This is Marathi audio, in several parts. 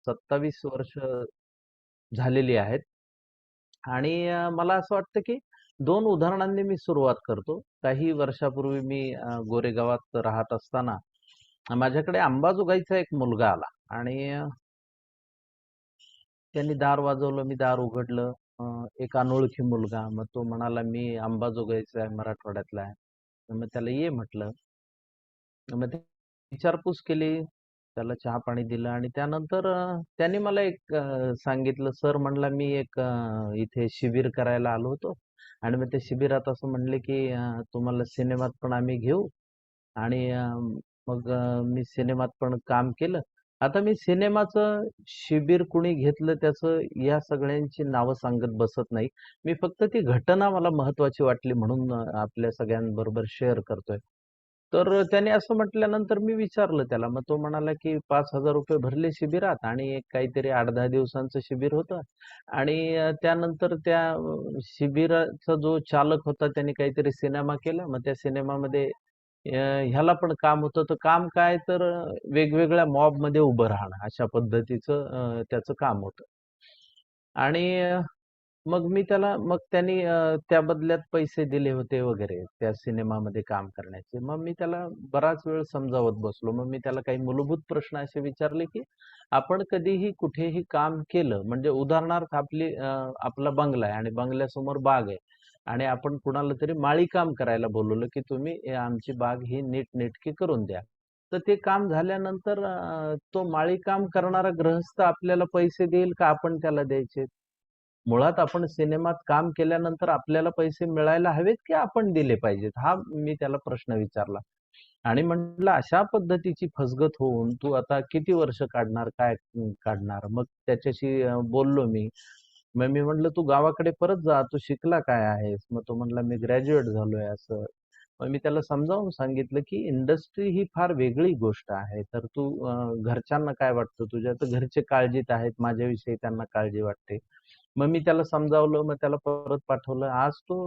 27 वर्ष झालेली आहेत. आणि मला असं वाटतं की 2 उदाहरणांनी मी सुरुवात करतो. काही वर्षापूर्वी मी गोरेगावात राहत असताना माझ्याकडे अंबाजोगाईचा एक मुलगा आला आणि त्यांनी दार वाजवलं, मी दार उघडलं. एक अनोळखी मुलगा. मग तो म्हणाला, "मी अंबाजोगाईचा आहे, मराठवाड्यातला आहे." मग त्याला ये म्हटलं. मग ते विचारपूस केली, त्याला चहा-पाणी दिलं आणि त्यानंतर त्याने मला एक सांगितलं, "सर," म्हणला, "मी एक इथे शिबिर करायला आलो होतो आणि मग त्या शिबिरात असं म्हणले, की तुम्हाला सिनेमात पण आम्ही घेऊ आणि मग मी सिनेमात पण काम केलं." आता मी सिनेमाचं शिबिर कुणी घेतलं त्याचं या सगळ्यांची नावं सांगत बसत नाही. मी फक्त ती घटना मला महत्त्वाची वाटली म्हणून आपल्या सगळ्यांबरोबर शेअर करतोय. तर त्याने असं म्हटल्यानंतर मी विचारलं त्याला. मग तो म्हणाला, की ₹5,000 भरले शिबिरात आणि एक काहीतरी 8-10 दिवसांचं शिबिर होतं आणि त्यानंतर त्या शिबिराचा जो चालक होता त्याने काहीतरी सिनेमा केला. मग त्या सिनेमामध्ये ह्याला पण काम होतं. तर काम काय तर वेगवेगळ्या मॉबमध्ये उभं राहणं अशा पद्धतीचं त्याचं काम होतं. आणि मग त्यांनी त्या बदल्यात पैसे दिले होते वगैरे त्या सिनेमामध्ये काम करण्याचे. मग मी त्याला बराच वेळ समजावत बसलो. मग मी त्याला काही मूलभूत प्रश्न असे विचारले, की आपण कधीही कुठेही काम केलं म्हणजे उदाहरणार्थ आपला बंगला आहे आणि बंगल्यासमोर बाग आहे आणि आपण कुणाला तरी माळी काम करायला बोलवलं, की तुम्ही आमची बाग ही नीटनेटकी करून द्या. तर ते काम झाल्यानंतर तो माळी काम करणारा गृहस्थ आपल्याला पैसे देईल का आपण त्याला द्यायचे? मुळात आपण सिनेमात काम केल्यानंतर आपल्याला पैसे मिळायला हवेत की आपण दिले पाहिजेत? हा मी त्याला प्रश्न विचारला. आणि म्हटलं अशा पद्धतीची फसगत होऊन तू आता किती वर्ष काढणार, काय काढणार? मग त्याच्याशी बोललो मी. मग मी म्हटलं, "तू गावाकडे परत जा. तू शिकला काय आहेस?" मग तो म्हणला, "मी ग्रॅज्युएट झालोय," असं. मग मी त्याला समजावून सांगितलं, की इंडस्ट्री ही फार वेगळी गोष्ट आहे. तर तू घरच्यांना काय वाटतं तुझ्या? तर घरचे काळजीत आहेत. माझ्याविषयी त्यांना काळजी वाटते. मग मी त्याला समजावलं. मग त्याला परत पाठवलं. आज तो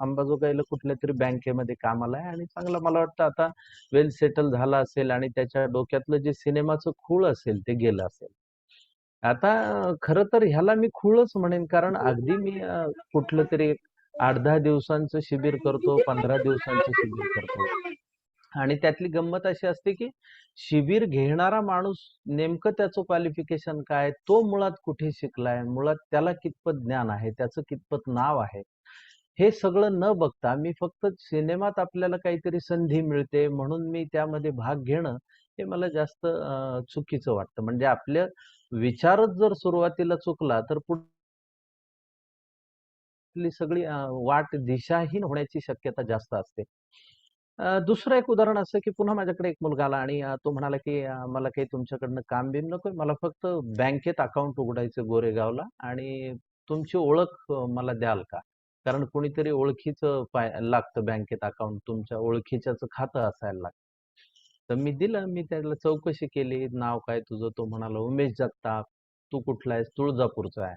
अंबाजोगाईला कुठल्यातरी बँकेमध्ये कामाला आहे आणि चांगला मला वाटतं आता वेल सेटल झाला असेल आणि त्याच्या डोक्यातलं जे सिनेमाचं खूळ असेल ते गेलं असेल. आता खरं तर ह्याला मी खूळच म्हणेन कारण अगदी मी कुठलं तरी एक 8-10 दिवसांचं शिबिर करतो, 15 दिवसांचं शिबिर करतो. आणि त्यातली गंमत अशी असते, की शिबिर घेणारा माणूस नेमकं त्याचं क्वालिफिकेशन काय? तो मुळात कुठे शिकलाय? मुळात त्याला कितपत ज्ञान आहे? त्याचं कितपत नाव आहे? हे सगळं न बघता मी फक्त सिनेमात आपल्याला काहीतरी संधी मिळते म्हणून मी त्यामध्ये भाग घेणं, हे मला जास्त चुकीचं वाटतं. म्हणजे आपल्या विचारच जर सुरुवातीला चुकला, तर पुढली सगळी वाट दिशाहीन होण्याची शक्यता जास्त असते. दुसरं एक उदाहरण असं, की पुन्हा माझ्याकडे एक मुलगा आला आणि तो म्हणाला, की "मला काही तुमच्याकडनं काम-बिम नकोय. मला फक्त बँकेत अकाउंट उघडायचं गोरेगावला आणि तुमची ओळख मला द्याल का? कारण कोणीतरी ओळखीचं लागतं बँकेत अकाउंट. तुमच्या ओळखीच्याचं खातं असायला लागतं." तर मी दिलं. मी त्याला चौकशी केली. "नाव काय तुझं?" तो म्हणाला, "उमेश जगताप." "तू कुठला आहेस?" "तुळजापूरचा आहे."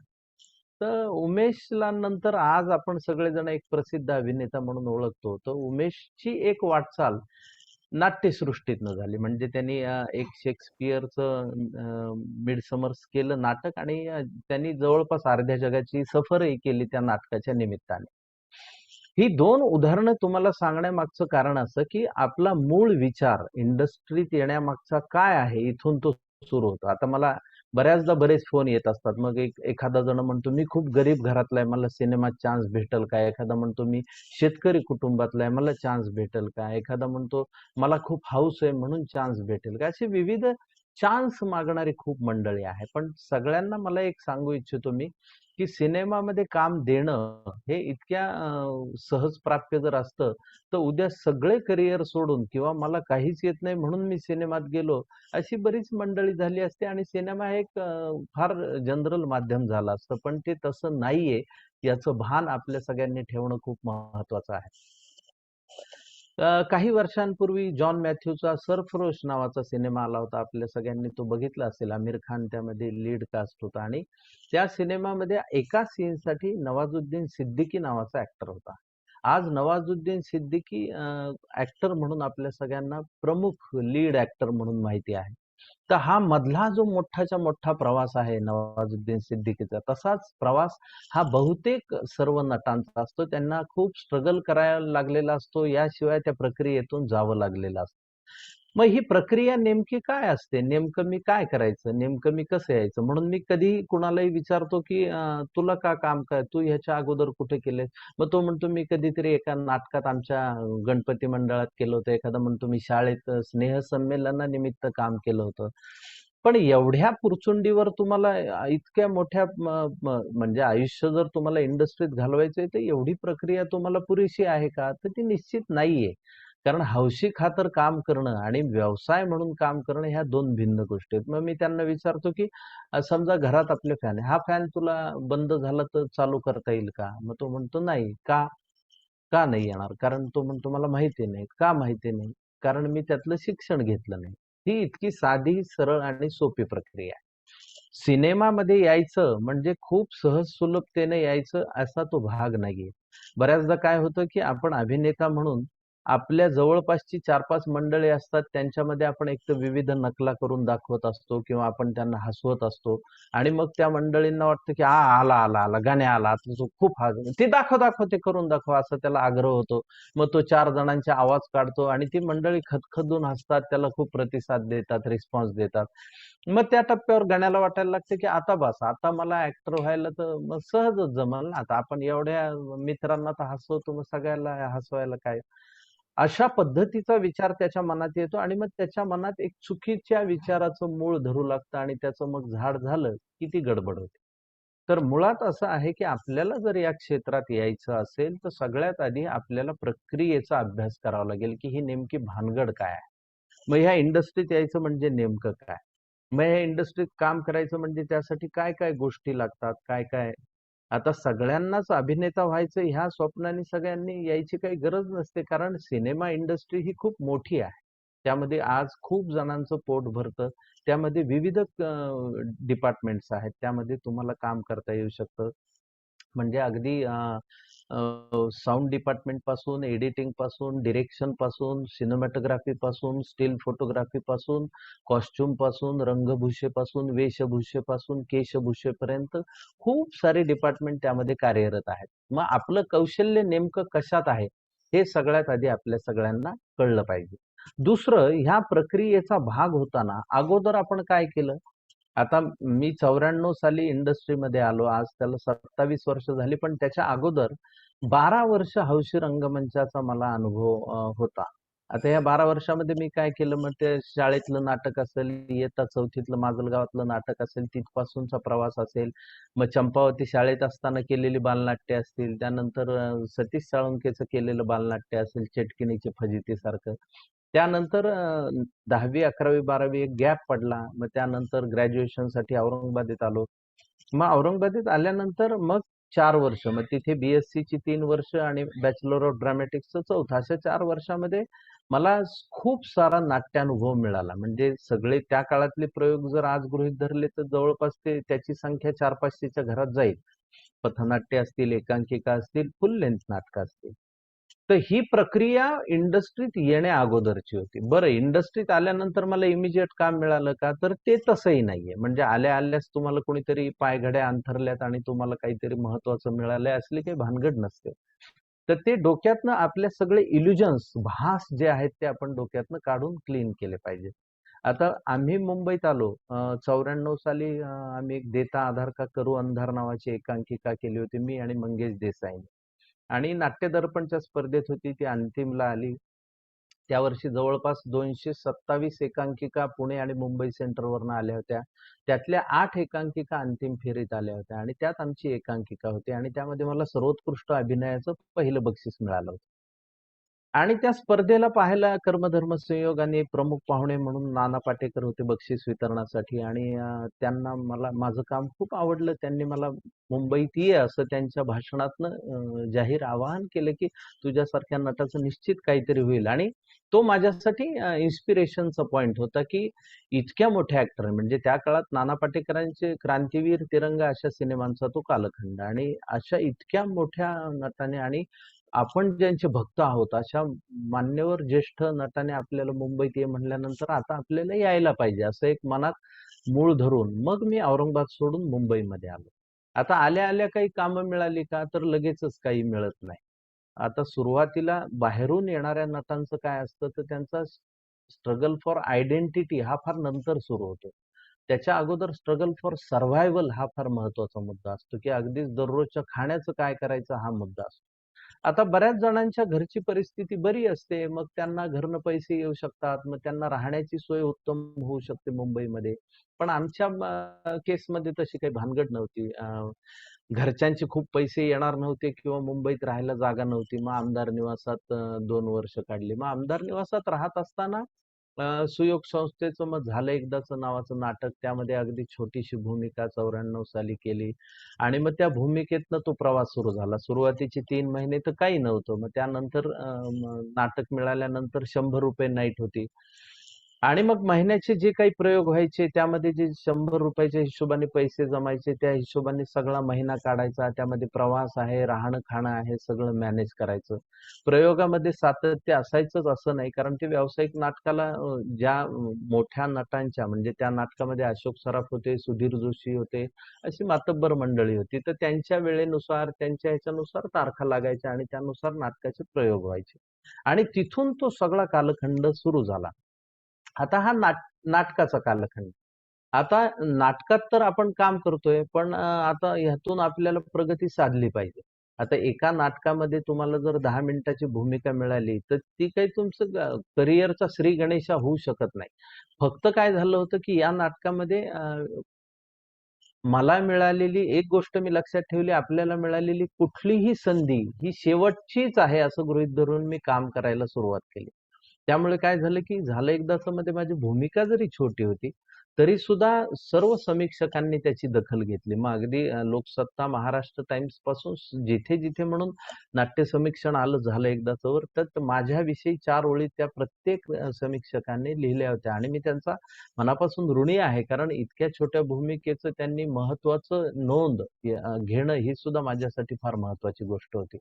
तर उमेशला नंतर आज आपण सगळेजण एक प्रसिद्ध अभिनेता म्हणून ओळखतो. तर उमेशची एक वाटचाल नाट्यसृष्टीतनं झाली. म्हणजे त्यांनी एक शेक्सपियरचं मिडसमर्स केलं नाटक आणि त्यांनी जवळपास अर्ध्या जगाची सफरही केली त्या नाटकाच्या निमित्ताने. ही 2 उदाहरणं तुम्हाला सांगण्यामागचं कारण असं, की आपला मूळ विचार इंडस्ट्रीत येण्यामागचा काय आहे, इथून तो सुरू होतो. आता मला बऱ्याचदा बरेच फोन येत असतात. मग एखादा जण म्हणतो, "मी खूप गरीब घरातला आहे, मला सिनेमात चान्स भेटेल का?" एखादा म्हणतो, "मी शेतकरी कुटुंबातला आहे, मला चान्स भेटेल का?" एखादा म्हणतो, "मला खूप हौस आहे म्हणून चान्स भेटेल का?" अशी विविध चान्स मागणारी खूप मंडळी आहे. पण सगळ्यांना मला एक सांगू इच्छितो मी, की सिनेमामध्ये काम देणं हे इतक्या सहज प्राप्य जर असतं, तर उद्या सगळे करिअर सोडून किंवा मला काहीच येत नाही म्हणून मी सिनेमात गेलो, अशी बरीच मंडळी झाली असती आणि सिनेमा हे एक फार जनरल माध्यम झालं असतं. पण ते तसं नाहीये, याचं भान आपल्या सगळ्यांनी ठेवणं खूप महत्वाचं आहे. काही वर्षांपूर्वी जॉन मॅथ्यूचा सरफरोश नावाचा सिनेमा आला होता. आपल्या सगळ्यांनी तो बघितला असेल. आमिर खान त्यामध्ये लीड कास्ट होता आणि त्या सिनेमामध्ये एका सीनसाठी नवाजुद्दीन सिद्दीकी नावाचा ॲक्टर होता. आज नवाजुद्दीन सिद्दीकी ॲक्टर म्हणून आपल्या सगळ्यांना प्रमुख लीड ॲक्टर म्हणून माहिती आहे. तर हा मधला जो मोठाच्या मोठा प्रवास आहे नवाजुद्दीन सिद्दीकीचा, तसाच प्रवास हा बहुतेक सर्व नटांचा असतो. त्यांना खूप स्ट्रगल करायला लागलेला असतो. याशिवाय त्या प्रक्रियेतून जावं लागलेलं असतं. मग ही प्रक्रिया नेमकी काय असते? नेमकं मी काय करायचं? नेमकं मी कसं यायचं? म्हणून मी कधीही कुणालाही विचारतो, की "तुला का काम काय? तू ह्याच्या अगोदर कुठे केलंय?" मग तो म्हणतो, "मी कधीतरी एका नाटकात आमच्या गणपती मंडळात केलं होतं." एखादा म्हणतो, "मी शाळेत स्नेहसंमेलनानिमित्त काम केलं होतं." पण एवढ्या पुरचुंडीवर तुम्हाला इतक्या मोठ्या म्हणजे आयुष्य जर तुम्हाला इंडस्ट्रीत घालवायचंय, तर एवढी प्रक्रिया तुम्हाला पुरेशी आहे का? तर ती निश्चित नाहीये. कारण हौशी खातर काम करणं आणि व्यवसाय म्हणून काम करणं ह्या 2 भिन्न गोष्टी आहेत. मग मी त्यांना विचारतो, की समजा घरात आपले फॅन आहे. हा फॅन तुला बंद झाला तर चालू करता येईल का? मग तो म्हणतो, "नाही." "का?" "का नाही येणार?" कारण तो म्हणतो, "मला माहिती नाही." "का माहिती नाही?" "कारण मी त्यातलं शिक्षण घेतलं नाही." ही इतकी साधी, सरळ आणि सोपी प्रक्रिया आहे. सिनेमामध्ये यायचं म्हणजे खूप सहज सुलभतेने यायचं असा तो भाग नाहीये. बऱ्याचदा काय होतं, की आपण अभिनेता म्हणून आपल्या जवळपासची 4-5 मंडळी असतात, त्यांच्यामध्ये आपण एकतर विविध नकला करून दाखवत असतो किंवा आपण त्यांना हसवत असतो आणि मग त्या मंडळींना वाटतं, की आला, आला, आला, गाण्या आला, आता तो खूप ते दाखव, दाखव, ते करून दाखव, असा त्याला आग्रह होतो. मग तो 4 जणांचे आवाज काढतो आणि ती मंडळी खदखदून हसतात, त्याला खूप प्रतिसाद देतात, रिस्पॉन्स देतात. मग त्या टप्प्यावर गण्याला वाटायला लागतं, की आता बस, आता मला ॲक्टर व्हायला तर मग सहजच जमल ना. आता आपण एवढ्या मित्रांना तर हसवतो, मग सगळ्याला हसवायला काय? अशा पद्धतीचा विचार त्याच्या मनात येतो आणि मग त्याच्या मनात एक चुकीच्या विचाराचं मूळ धरू लागतं आणि त्याचं मग झाड झालं, की ती गडबड होते. तर मुळात असं आहे, की आपल्याला जर या क्षेत्रात यायचं असेल, तर सगळ्यात आधी आपल्याला प्रक्रियेचा अभ्यास करावा लागेल, की ही नेमकी भानगड काय आहे? मग ह्या इंडस्ट्रीत यायचं म्हणजे नेमकं काय? मग ह्या इंडस्ट्रीत काम करायचं म्हणजे त्यासाठी काय-काय गोष्टी लागतात? काय-काय आता सगळ्यांनाच अभिनेता व्हायचं ह्या स्वप्नाने सगळ्यांनी यायची काही गरज नसते. कारण सिनेमा इंडस्ट्री ही खूप मोठी आहे. त्यामध्ये आज खूप जणांचं पोट भरतं. त्यामध्ये विविध डिपार्टमेंट्स आहेत. त्यामध्ये तुम्हाला काम करता येऊ शकतं. म्हणजे अगदी साउंड डिपार्टमेंट पासून, एडिटिंग पासून, डिरेक्शन पासून, सिनेमॅटोग्राफी पासून, स्टिल फोटोग्राफी पासून, कॉस्ट्यूम पासून, रंगभूषेपासून, वेशभूषेपासून, केशभूषेपर्यंत खूप सारे डिपार्टमेंट त्यामध्ये कार्यरत आहेत. मग आपलं कौशल्य नेमकं कशात आहे, हे सगळ्यात आधी आपल्या सगळ्यांना कळलं पाहिजे. दुसरं, ह्या प्रक्रियेचा भाग होताना अगोदर आपण काय केलं? आता मी 94 साली इंडस्ट्रीमध्ये आलो. आज त्याला 27 वर्ष झाली. पण त्याच्या अगोदर 12 वर्ष हौशी रंगमंचाचा मला अनुभव होता. आता या 12 वर्षामध्ये मी काय केलं, मग ते शाळेतलं नाटक असेल, इयत्ता 4थीतलं माजलगावातलं नाटक असेल, तिथपासूनचा प्रवास असेल, मग चंपावती शाळेत असताना केलेली बालनाट्य असतील, त्यानंतर सतीश साळुंखेचं केलेलं बालनाट्य असेल, चेटकिणीची फजितीसारखं. त्यानंतर 10वी, 11वी, 12वी एक गॅप पडला. मग त्यानंतर ग्रॅज्युएशनसाठी औरंगाबादेत आलो. मग औरंगाबादेत आल्यानंतर मग 4 वर्ष, मग तिथे बी-एससीची 3 वर्ष आणि बॅचलर ऑफ ड्रामॅटिक्सचं 4थं. अशा 4 वर्षामध्ये मला खूप सारा नाट्यानुभव मिळाला. म्हणजे सगळे त्या काळातले प्रयोग जर आज गृहीत धरले, तर जवळपास त्याची संख्या 400-500च्या घरात जाईल. पथनाट्य असतील, एकांकिका असतील, फुल लेंथ नाटकं असतील. तर ही प्रक्रिया इंडस्ट्रीत येण्या अगोदरची होती. बरं, इंडस्ट्रीत आल्यानंतर मला इमिजिएट काम मिळालं का? तर ते तसंही नाहीये. म्हणजे आल्या-आल्याच तुम्हाला कोणीतरी पायघड्या अंथरल्यात आणि तुम्हाला काहीतरी महत्त्वाचं मिळालंय असली काही भानगड नसते. तर ते डोक्यातनं आपले सगळे इल्युजन्स, भास जे आहेत ते आपण डोक्यातनं काढून क्लीन केले पाहिजे. आता आम्ही मुंबईत आलो. 94 साली आम्ही एक देता आधार का करू अंधार नावाची एकांकिका केली होती मी आणि मंगेश देसाईंनी. आणि नाट्यदर्पणच्या स्पर्धेत होती, ती अंतिमला आली. त्या वर्षी जवळपास 227 एकांकिका पुणे आणि मुंबई सेंटरवरनं आल्या होत्या. त्यातल्या 8 एकांकिका अंतिम फेरीत आल्या होत्या आणि त्यात आमची एकांकिका होती आणि त्यामध्ये मला सर्वोत्कृष्ट अभिनयाचं पहिलं बक्षीस मिळालं होतं. आणि त्या स्पर्धेला पाहायला कर्मधर्म संयोगाने प्रमुख पाहुणे म्हणून नाना पाटेकर होते बक्षीस वितरणासाठी आणि त्यांना माझं काम खूप आवडलं. त्यांनी मला मुंबईत ये असं त्यांच्या भाषणातनं जाहीर आवाहन केलं, की तुझ्यासारख्या नटाचं निश्चित काहीतरी होईल आणि तो माझ्यासाठी इन्स्पिरेशनचा पॉइंट होता, की इतक्या मोठ्या ॲक्टर म्हणजे त्या काळात नाना पाटेकरांचे क्रांतीवीर, तिरंगा अशा सिनेमांचा तो कालखंड आणि अशा इतक्या मोठ्या नटाने आणि आपण ज्यांचे भक्त आहोत अशा मान्यवर ज्येष्ठ नटाने आपल्याला मुंबईत ये म्हणल्यानंतर आता आपल्याला यायला पाहिजे असं एक मनात मूळ धरून मग मी औरंगाबाद सोडून मुंबईमध्ये आलो. आता आल्या आल्या काही कामं मिळाली का तर लगेचच काही मिळत नाही. आता सुरुवातीला बाहेरून येणाऱ्या नटांचं काय असतं तर त्यांचा स्ट्रगल फॉर आयडेंटिटी हा फार नंतर सुरू होतो. त्याच्या अगोदर स्ट्रगल फॉर सर्व्हायव्हल हा फार महत्वाचा मुद्दा असतो, की अगदीच दररोजच्या खाण्याचं काय करायचं हा मुद्दा असतो. आता बऱ्याच जणांच्या घरची परिस्थिती बरी असते. मग त्यांना घरनं पैसे येऊ शकतात. मग त्यांना राहण्याची सोय उत्तम होऊ शकते मुंबईमध्ये. पण आमच्या केसमध्ये तशी काही भानगड नव्हती. घरच्यांचे खूप पैसे येणार नव्हते किंवा मुंबईत राहायला जागा नव्हती. मग आमदार निवासात 2 वर्ष काढली. मग आमदार निवासात राहत असताना सुयोग संस्थेचं मग झालं एकदाचं नावाचं नाटक. त्यामध्ये अगदी छोटीशी भूमिका 94 साली केली आणि मग त्या भूमिकेतनं तो प्रवास सुरू झाला. सुरुवातीचे 3 महिने तर काही नव्हतं. मग त्यानंतर नाटक मिळाल्यानंतर ₹100 नाईट होती. आणि मग महिन्याचे जे काही प्रयोग व्हायचे त्यामध्ये जे ₹100 हिशोबाने पैसे जमायचे त्या हिशोबाने सगळा महिना काढायचा. त्यामध्ये प्रवास आहे, राहणं-खाणं आहे, सगळं मॅनेज करायचं. प्रयोगामध्ये सातत्य असायचंच असं नाही, कारण ते व्यावसायिक नाटकाला ज्या मोठ्या नटांच्या म्हणजे त्या नाटकामध्ये अशोक सराफ होते, सुधीर जोशी होते, अशी मातब्बर मंडळी होती. तर त्यांच्या वेळेनुसार, त्यांच्या ह्याच्यानुसार तारखा लागायच्या आणि त्यानुसार नाटकाचे प्रयोग व्हायचे. आणि तिथून तो सगळा कालखंड सुरू झाला. आता हा नाटकाचा कालखंड. आता नाटकात तर आपण काम करतोय, पण आता ह्यातून आपल्याला प्रगती साधली पाहिजे. आता एका नाटकामध्ये तुम्हाला जर 10 मिनिटाची भूमिका मिळाली, तर ती काही तुमचं करिअरचा श्री गणेशा होऊ शकत नाही. फक्त काय झालं होतं, की या नाटकामध्ये मला मिळालेली एक गोष्ट मी लक्षात ठेवली, आपल्याला मिळालेली कुठलीही संधी ही शेवटचीच आहे असं गृहीत धरून मी काम करायला सुरुवात केली. त्यामुळे काय झालं, की झालं एकदाचं मध्ये माझी भूमिका जरी छोटी होती, तरी सुद्धा सर्व समीक्षकांनी त्याची दखल घेतली. मग अगदी लोकसत्ता, महाराष्ट्र टाइम्स पासून जिथे-जिथे म्हणून नाट्य समीक्षण आलं झालं एकदाचं तर माझ्याविषयी 4 ओळी त्या प्रत्येक समीक्षकांनी लिहिल्या होत्या आणि मी त्यांचा मनापासून ऋणी आहे. कारण इतक्या छोट्या भूमिकेचं त्यांनी महत्वाचं नोंद घेणं ही सुद्धा माझ्यासाठी फार महत्वाची गोष्ट होती.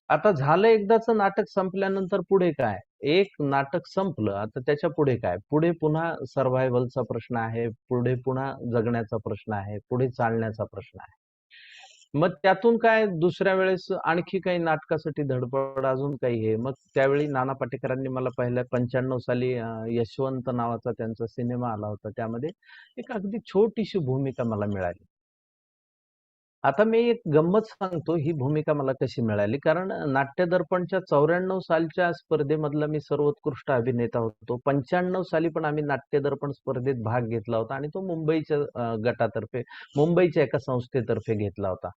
आता झालं एकदाचं नाटक संपल्यानंतर पुढे काय? एक नाटक संपलं, आता त्याच्या पुढे काय? पुढे पुन्हा सर्व्हायव्हलचा प्रश्न आहे, पुढे पुन्हा जगण्याचा प्रश्न आहे, पुढे चालण्याचा प्रश्न आहे. मग त्यातून काय दुसऱ्या वेळेस आणखी काही नाटकासाठी धडपड, अजून काही हे. मग त्यावेळी नाना पाटेकरांनी मला पहिल्या 95 साली यशवंत नावाचा त्यांचा सिनेमा आला होता. त्यामध्ये एक अगदी छोटीशी भूमिका मला मिळाली. आता मी एक गंमत सांगतो, ही भूमिका मला कशी मिळाली. कारण नाट्य दर्पणच्या 94 सालच्या स्पर्धेमधला मी सर्वोत्कृष्ट अभिनेता होतो. 95 साली पण आम्ही नाट्य दर्पण स्पर्धेत भाग घेतला होता आणि तो मुंबईच्या गटातर्फे, मुंबईच्या एका संस्थेतर्फे घेतला होता.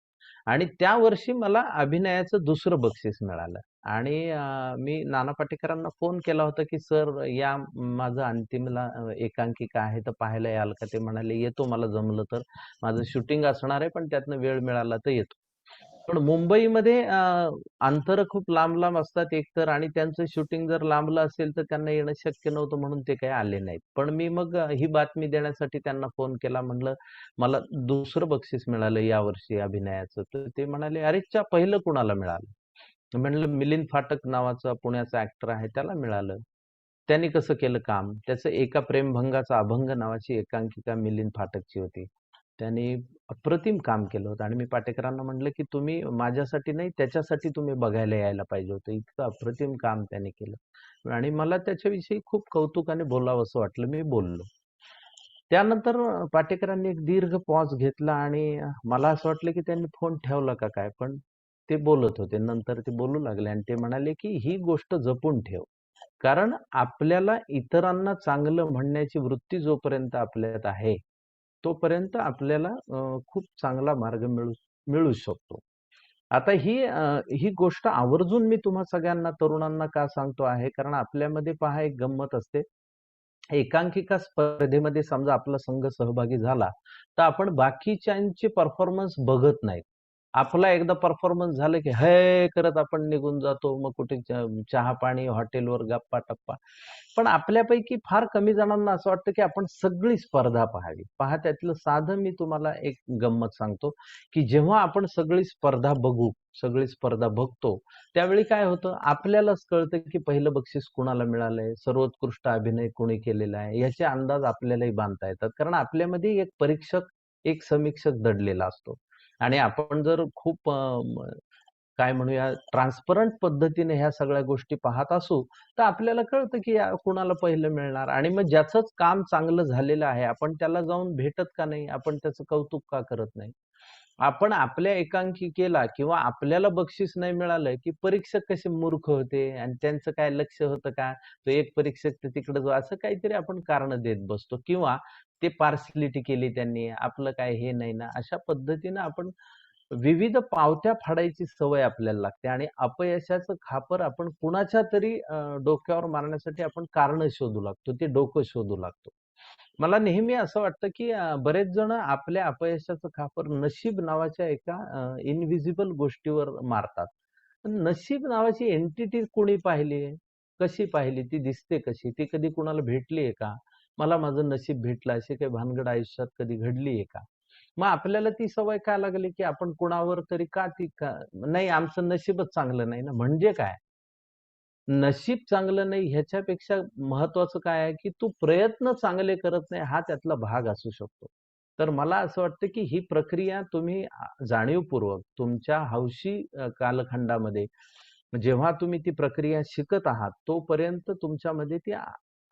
आणि त्या वर्षी मला अभिनयाचं दुसरं बक्षीस मिळालं. आणि मी नाना पाटेकरांना फोन केला होता, की "सर, या माझं अंतिमला एकांकिका आहे, तर पाहायला याल का?" ते म्हणाले, "येतो मला जमलं तर. माझं शूटिंग असणार आहे, पण त्यातनं वेळ मिळाला तर येतो." पण मुंबईमध्ये अंतरं खूप लांब-लांब असतात एकतर आणि त्यांचं शूटिंग जर लांबलं असेल, तर त्यांना येणं शक्य नव्हतं म्हणून ते काही आले नाहीत. पण मी मग ही बातमी देण्यासाठी त्यांना फोन केला. म्हणलं, "मला दुसरं बक्षीस मिळालं यावर्षी अभिनयाचं." तर ते म्हणाले, "अरे च्या पहिलं कुणाला मिळालं?" म्हणलं, "मिलिंद फाटक नावाचा पुण्याचा ॲक्टर आहे, त्याला मिळालं." त्याने कसं केलं काम? त्याचं एका प्रेमभंगाचा अभंग नावाची एकांकिका मिलिंद फाटकची होती. त्याने अप्रतिम काम केलं होतं आणि मी पाटेकरांना म्हटलं, की "तुम्ही माझ्यासाठी नाही, त्याच्यासाठी तुम्ही बघायला यायला पाहिजे होतं. इतकं अप्रतिम काम त्याने केलं." आणि मला त्याच्याविषयी खूप कौतुकाने बोलावंसं वाटलं. मी बोललो. त्यानंतर पाटेकरांनी एक दीर्घ पॉज घेतला आणि मला असं वाटलं, की त्यांनी फोन ठेवला का काय? पण ते बोलत होते. नंतर ते बोलू लागले आणि ते म्हणाले, की "ही गोष्ट जपून ठेव." कारण आपल्याला इतरांना चांगलं म्हणण्याची वृत्ती जोपर्यंत आपल्यात आहे, तोपर्यंत आपल्याला खूप चांगला मार्ग मिळू शकतो. आता ही गोष्ट आवर्जून मी तुम्हा सगळ्यांना तरुणांना का सांगतो आहे, कारण आपल्यामध्ये पहा एक गंमत असते. एकांकिका स्पर्धेमध्ये समजा आपला संघ सहभागी झाला, तर आपण बाकीच्यांचे परफॉर्मन्स बघत नाहीत. आपला एकदा परफॉर्मन्स झालं की हे करत आपण निघून जातो. मग कुठे चहा-पाणी, हॉटेलवर गप्पा-टप्पा. पण आपल्यापैकी फार कमी जणांना असं वाटतं की आपण सगळी स्पर्धा पाहावी. पहा त्यातलं साधं मी तुम्हाला एक गंमत सांगतो, की जेव्हा आपण सगळी स्पर्धा बघू, सगळी स्पर्धा बघतो, त्यावेळी काय होतं आपल्यालाच कळतं की पहिलं बक्षीस कुणाला मिळालंय, सर्वोत्कृष्ट अभिनय कोणी केलेला आहे, याचे अंदाज आपल्यालाही बांधता येतात. कारण आपल्यामध्ये एक परीक्षक, एक समीक्षक दडलेला असतो. आणि आपण जर खूप काय म्हणूया ट्रान्सपरंट पद्धतीने ह्या सगळ्या गोष्टी पाहत असू, तर आपल्याला कळतं की कुणाला पहिलं मिळणार आणि मग ज्याचंच काम चांगलं झालेलं आहे, आपण त्याला जाऊन भेटत का नाही? आपण त्याचं कौतुक का करत नाही? आपण आपल्या एकांकिकेला किंवा आपल्याला बक्षीस नाही मिळालं, की परीक्षक कसे मूर्ख होते आणि त्यांचं काय लक्ष होतं का? तो एक परीक्षक तर तिकडं जो असं काहीतरी आपण कारणं देत बसतो किंवा ते पार्सलिटी केली त्यांनी, आपलं काय हे नाही ना, अशा पद्धतीनं आपण विविध पावत्या फाडायची सवय आपल्याला लागते आणि अपयशाचं खापर आपण कुणाच्या तरी डोक्यावर मारण्यासाठी आपण कारणं शोधू लागतो. ते डोकं शोधू लागतो. मला नेहमी असं वाटतं, की बरेच जण आपल्या अपयशाचं खापर नशीब नावाच्या एका इन्व्हिजिबल गोष्टीवर मारतात. पण नशीब नावाची एंटिटी कोणी पाहिली आहे? कशी पाहिली? ती दिसते कशी? ती कधी कुणाला भेटली आहे का? मला माझं नशीब भेटलं अशी काही भानगड आयुष्यात कधी घडली आहे का? मग आपल्याला ती सवय का लागली, की आपण कुणावर तरी का नाही आमचं नशीबच चांगलं नाही ना, म्हणजे काय? नशीब चांगलं नाही ह्याच्यापेक्षा महत्वाचं काय आहे, की तू प्रयत्न चांगले करत नाही हा त्यातला भाग असू शकतो. तर मला असं वाटतं, की ही प्रक्रिया तुम्ही जाणीवपूर्वक तुमच्या हौशी कालखंडामध्ये जेव्हा तुम्ही ती प्रक्रिया शिकत आहात, तोपर्यंत तुमच्यामध्ये ती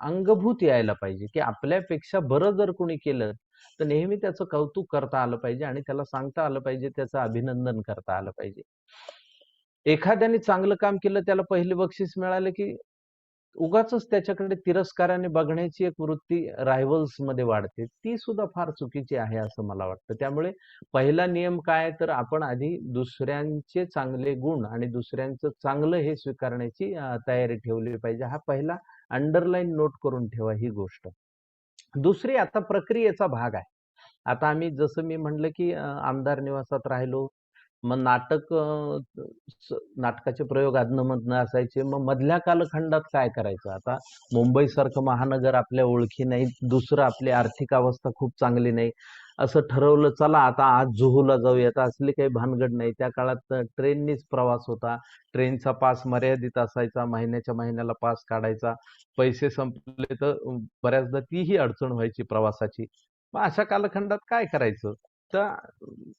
अंगभूत यायला पाहिजे, की आपल्यापेक्षा बरं जर कोणी केलं, तर नेहमी त्याचं कौतुक करता आलं पाहिजे आणि त्याला सांगता आलं पाहिजे, त्याचं अभिनंदन करता आलं पाहिजे. एखाद्याने चांगलं काम केलं, त्याला पहिले बक्षीस मिळालं, की उगाचच त्याच्याकडे तिरस्काराने बघण्याची एक वृत्ती रायव्हल्समध्ये वाढते. ती सुद्धा फार चुकीची आहे असं मला वाटतं. त्यामुळे पहिला नियम काय आहे, तर आपण आधी दुसऱ्यांचे चांगले गुण आणि दुसऱ्यांचं चांगलं हे स्वीकारण्याची तयारी ठेवली पाहिजे. हा पहिला अंडरलाईन नोट करून ठेवा ही गोष्ट. दुसरी आता प्रक्रियेचा भाग आहे. आता आम्ही जसं मी म्हटलं, की आमदार निवासात राहिलो. मग नाटकाचे प्रयोग अधनं-मधनं असायचे. मग मधल्या कालखंडात काय करायचं? आता मुंबईसारखं महानगर आपल्या ओळखी नाही. दुसरं आपली आर्थिक अवस्था खूप चांगली नाही. असं ठरवलं चला आता आज जुहूला जाऊया. तर असली काही भानगड नाही. त्या काळात ट्रेननीच प्रवास होता. ट्रेनचा पास मर्यादित असायचा. महिन्याच्या महिन्याला पास काढायचा. पैसे संपले तर बऱ्याचदा तीही अडचण व्हायची प्रवासाची. मग अशा कालखंडात काय करायचं? तर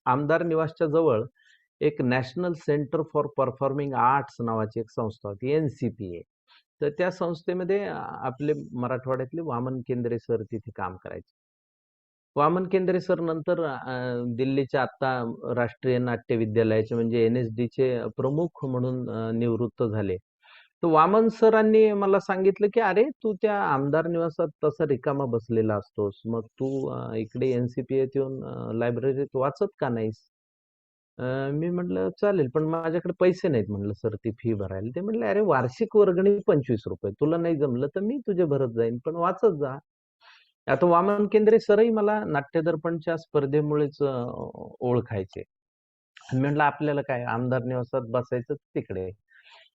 आमदार निवासच्या जवळ एक national centre for performing arts नावाची एक संस्था होती, NCPA. तर त्या संस्थेमध्ये आपले मराठवाड्यातले वामन केंद्रे सर तिथे काम करायचे. वामन केंद्रे सर नंतर दिल्लीच्या आत्ता राष्ट्रीय नाट्य विद्यालयाचे म्हणजे NSDचे प्रमुख म्हणून निवृत्त झाले. तर वामन सरांनी मला सांगितलं, की "अरे, तू त्या आमदार निवासात तसा रिकामा बसलेला असतोस. मग तू इकडे NCPAत येऊन लायब्ररीत वाचत का नाहीस?" मी म्हटलं, "चालेल, पण माझ्याकडे पैसे नाहीत," म्हटलं, "सर ती फी भरायला." ते म्हटले, "अरे, वार्षिक वर्गणी ₹25. तुला नाही जमलं तर मी तुझे भरत जाईन, पण वाचत जा." आता वामन केंद्रे सरही मला नाट्यदर्पणच्या स्पर्धेमुळेच ओळखायचे. आणि म्हटलं, "आपल्याला काय आमदार निवासात बसायचं तिकडे."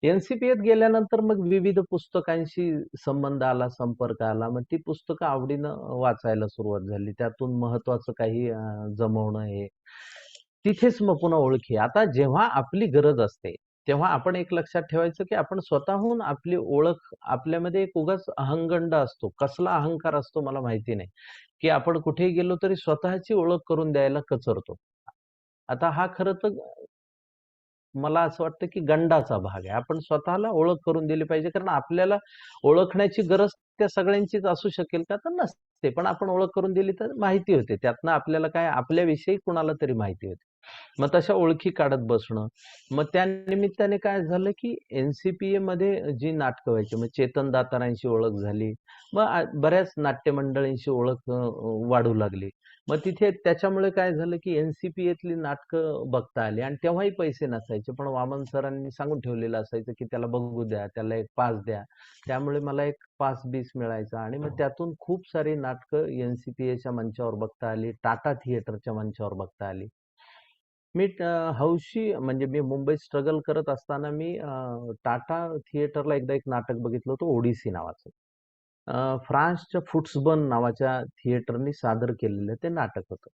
NCPAत गेल्यानंतर मग विविध पुस्तकांशी संबंध आला, संपर्क आला. मग ती पुस्तकं आवडीनं वाचायला सुरुवात झाली. त्यातून महत्त्वाचं काही जमवणं हे. तिथेच मग पुन्हा ओळखी. आता जेव्हा आपली गरज असते, तेव्हा आपण एक लक्षात ठेवायचं, की आपण स्वतःहून आपली ओळख आपल्यामध्ये एक उगाच अहंगंड असतो. कसला अहंकार असतो मला माहिती नाही, की आपण कुठेही गेलो तरी स्वतःची ओळख करून द्यायला कचरतो. आता हा खरं तर मला असं वाटतं, की गंडाचा भाग आहे. आपण स्वतःला ओळख करून दिली पाहिजे. कारण आपल्याला ओळखण्याची गरज त्या सगळ्यांचीच असू शकेल का? तर नसते. पण आपण ओळख करून दिली तर माहिती होते. त्यातनं आपल्याला काय आपल्याविषयी कुणाला तरी माहिती होते. मग तशा ओळखी काढत बसणं. मग त्या निमित्ताने काय झालं, की NCPAमध्ये जी नाटकं व्हायची, मग चेतन दातारांशी ओळख झाली. मग बऱ्याच नाट्य मंडळींशी ओळख वाढू लागली. मग तिथे त्याच्यामुळे काय झालं, की NCPAतली नाटकं बघता आली आणि तेव्हाही पैसे नसायचे. पण वामन सरांनी सांगून ठेवलेलं असायचं, की त्याला बघू द्या, त्याला एक पास द्या. त्यामुळे मला एक पास-बीस मिळायचा आणि मग त्यातून खूप सारी नाटकं NCPAच्या मंचावर बघता आली. टाटा थिएटरच्या मंचावर बघता आली. मी हौशी म्हणजे मी मुंबईत स्ट्रगल करत असताना मी टाटा थिएटरला एकदा एक नाटक बघितलं होतं ओडिसी नावाचं. फ्रान्सच्या फुट्सबर्न नावाच्या थिएटरनी सादर केलेलं ते नाटक होतं.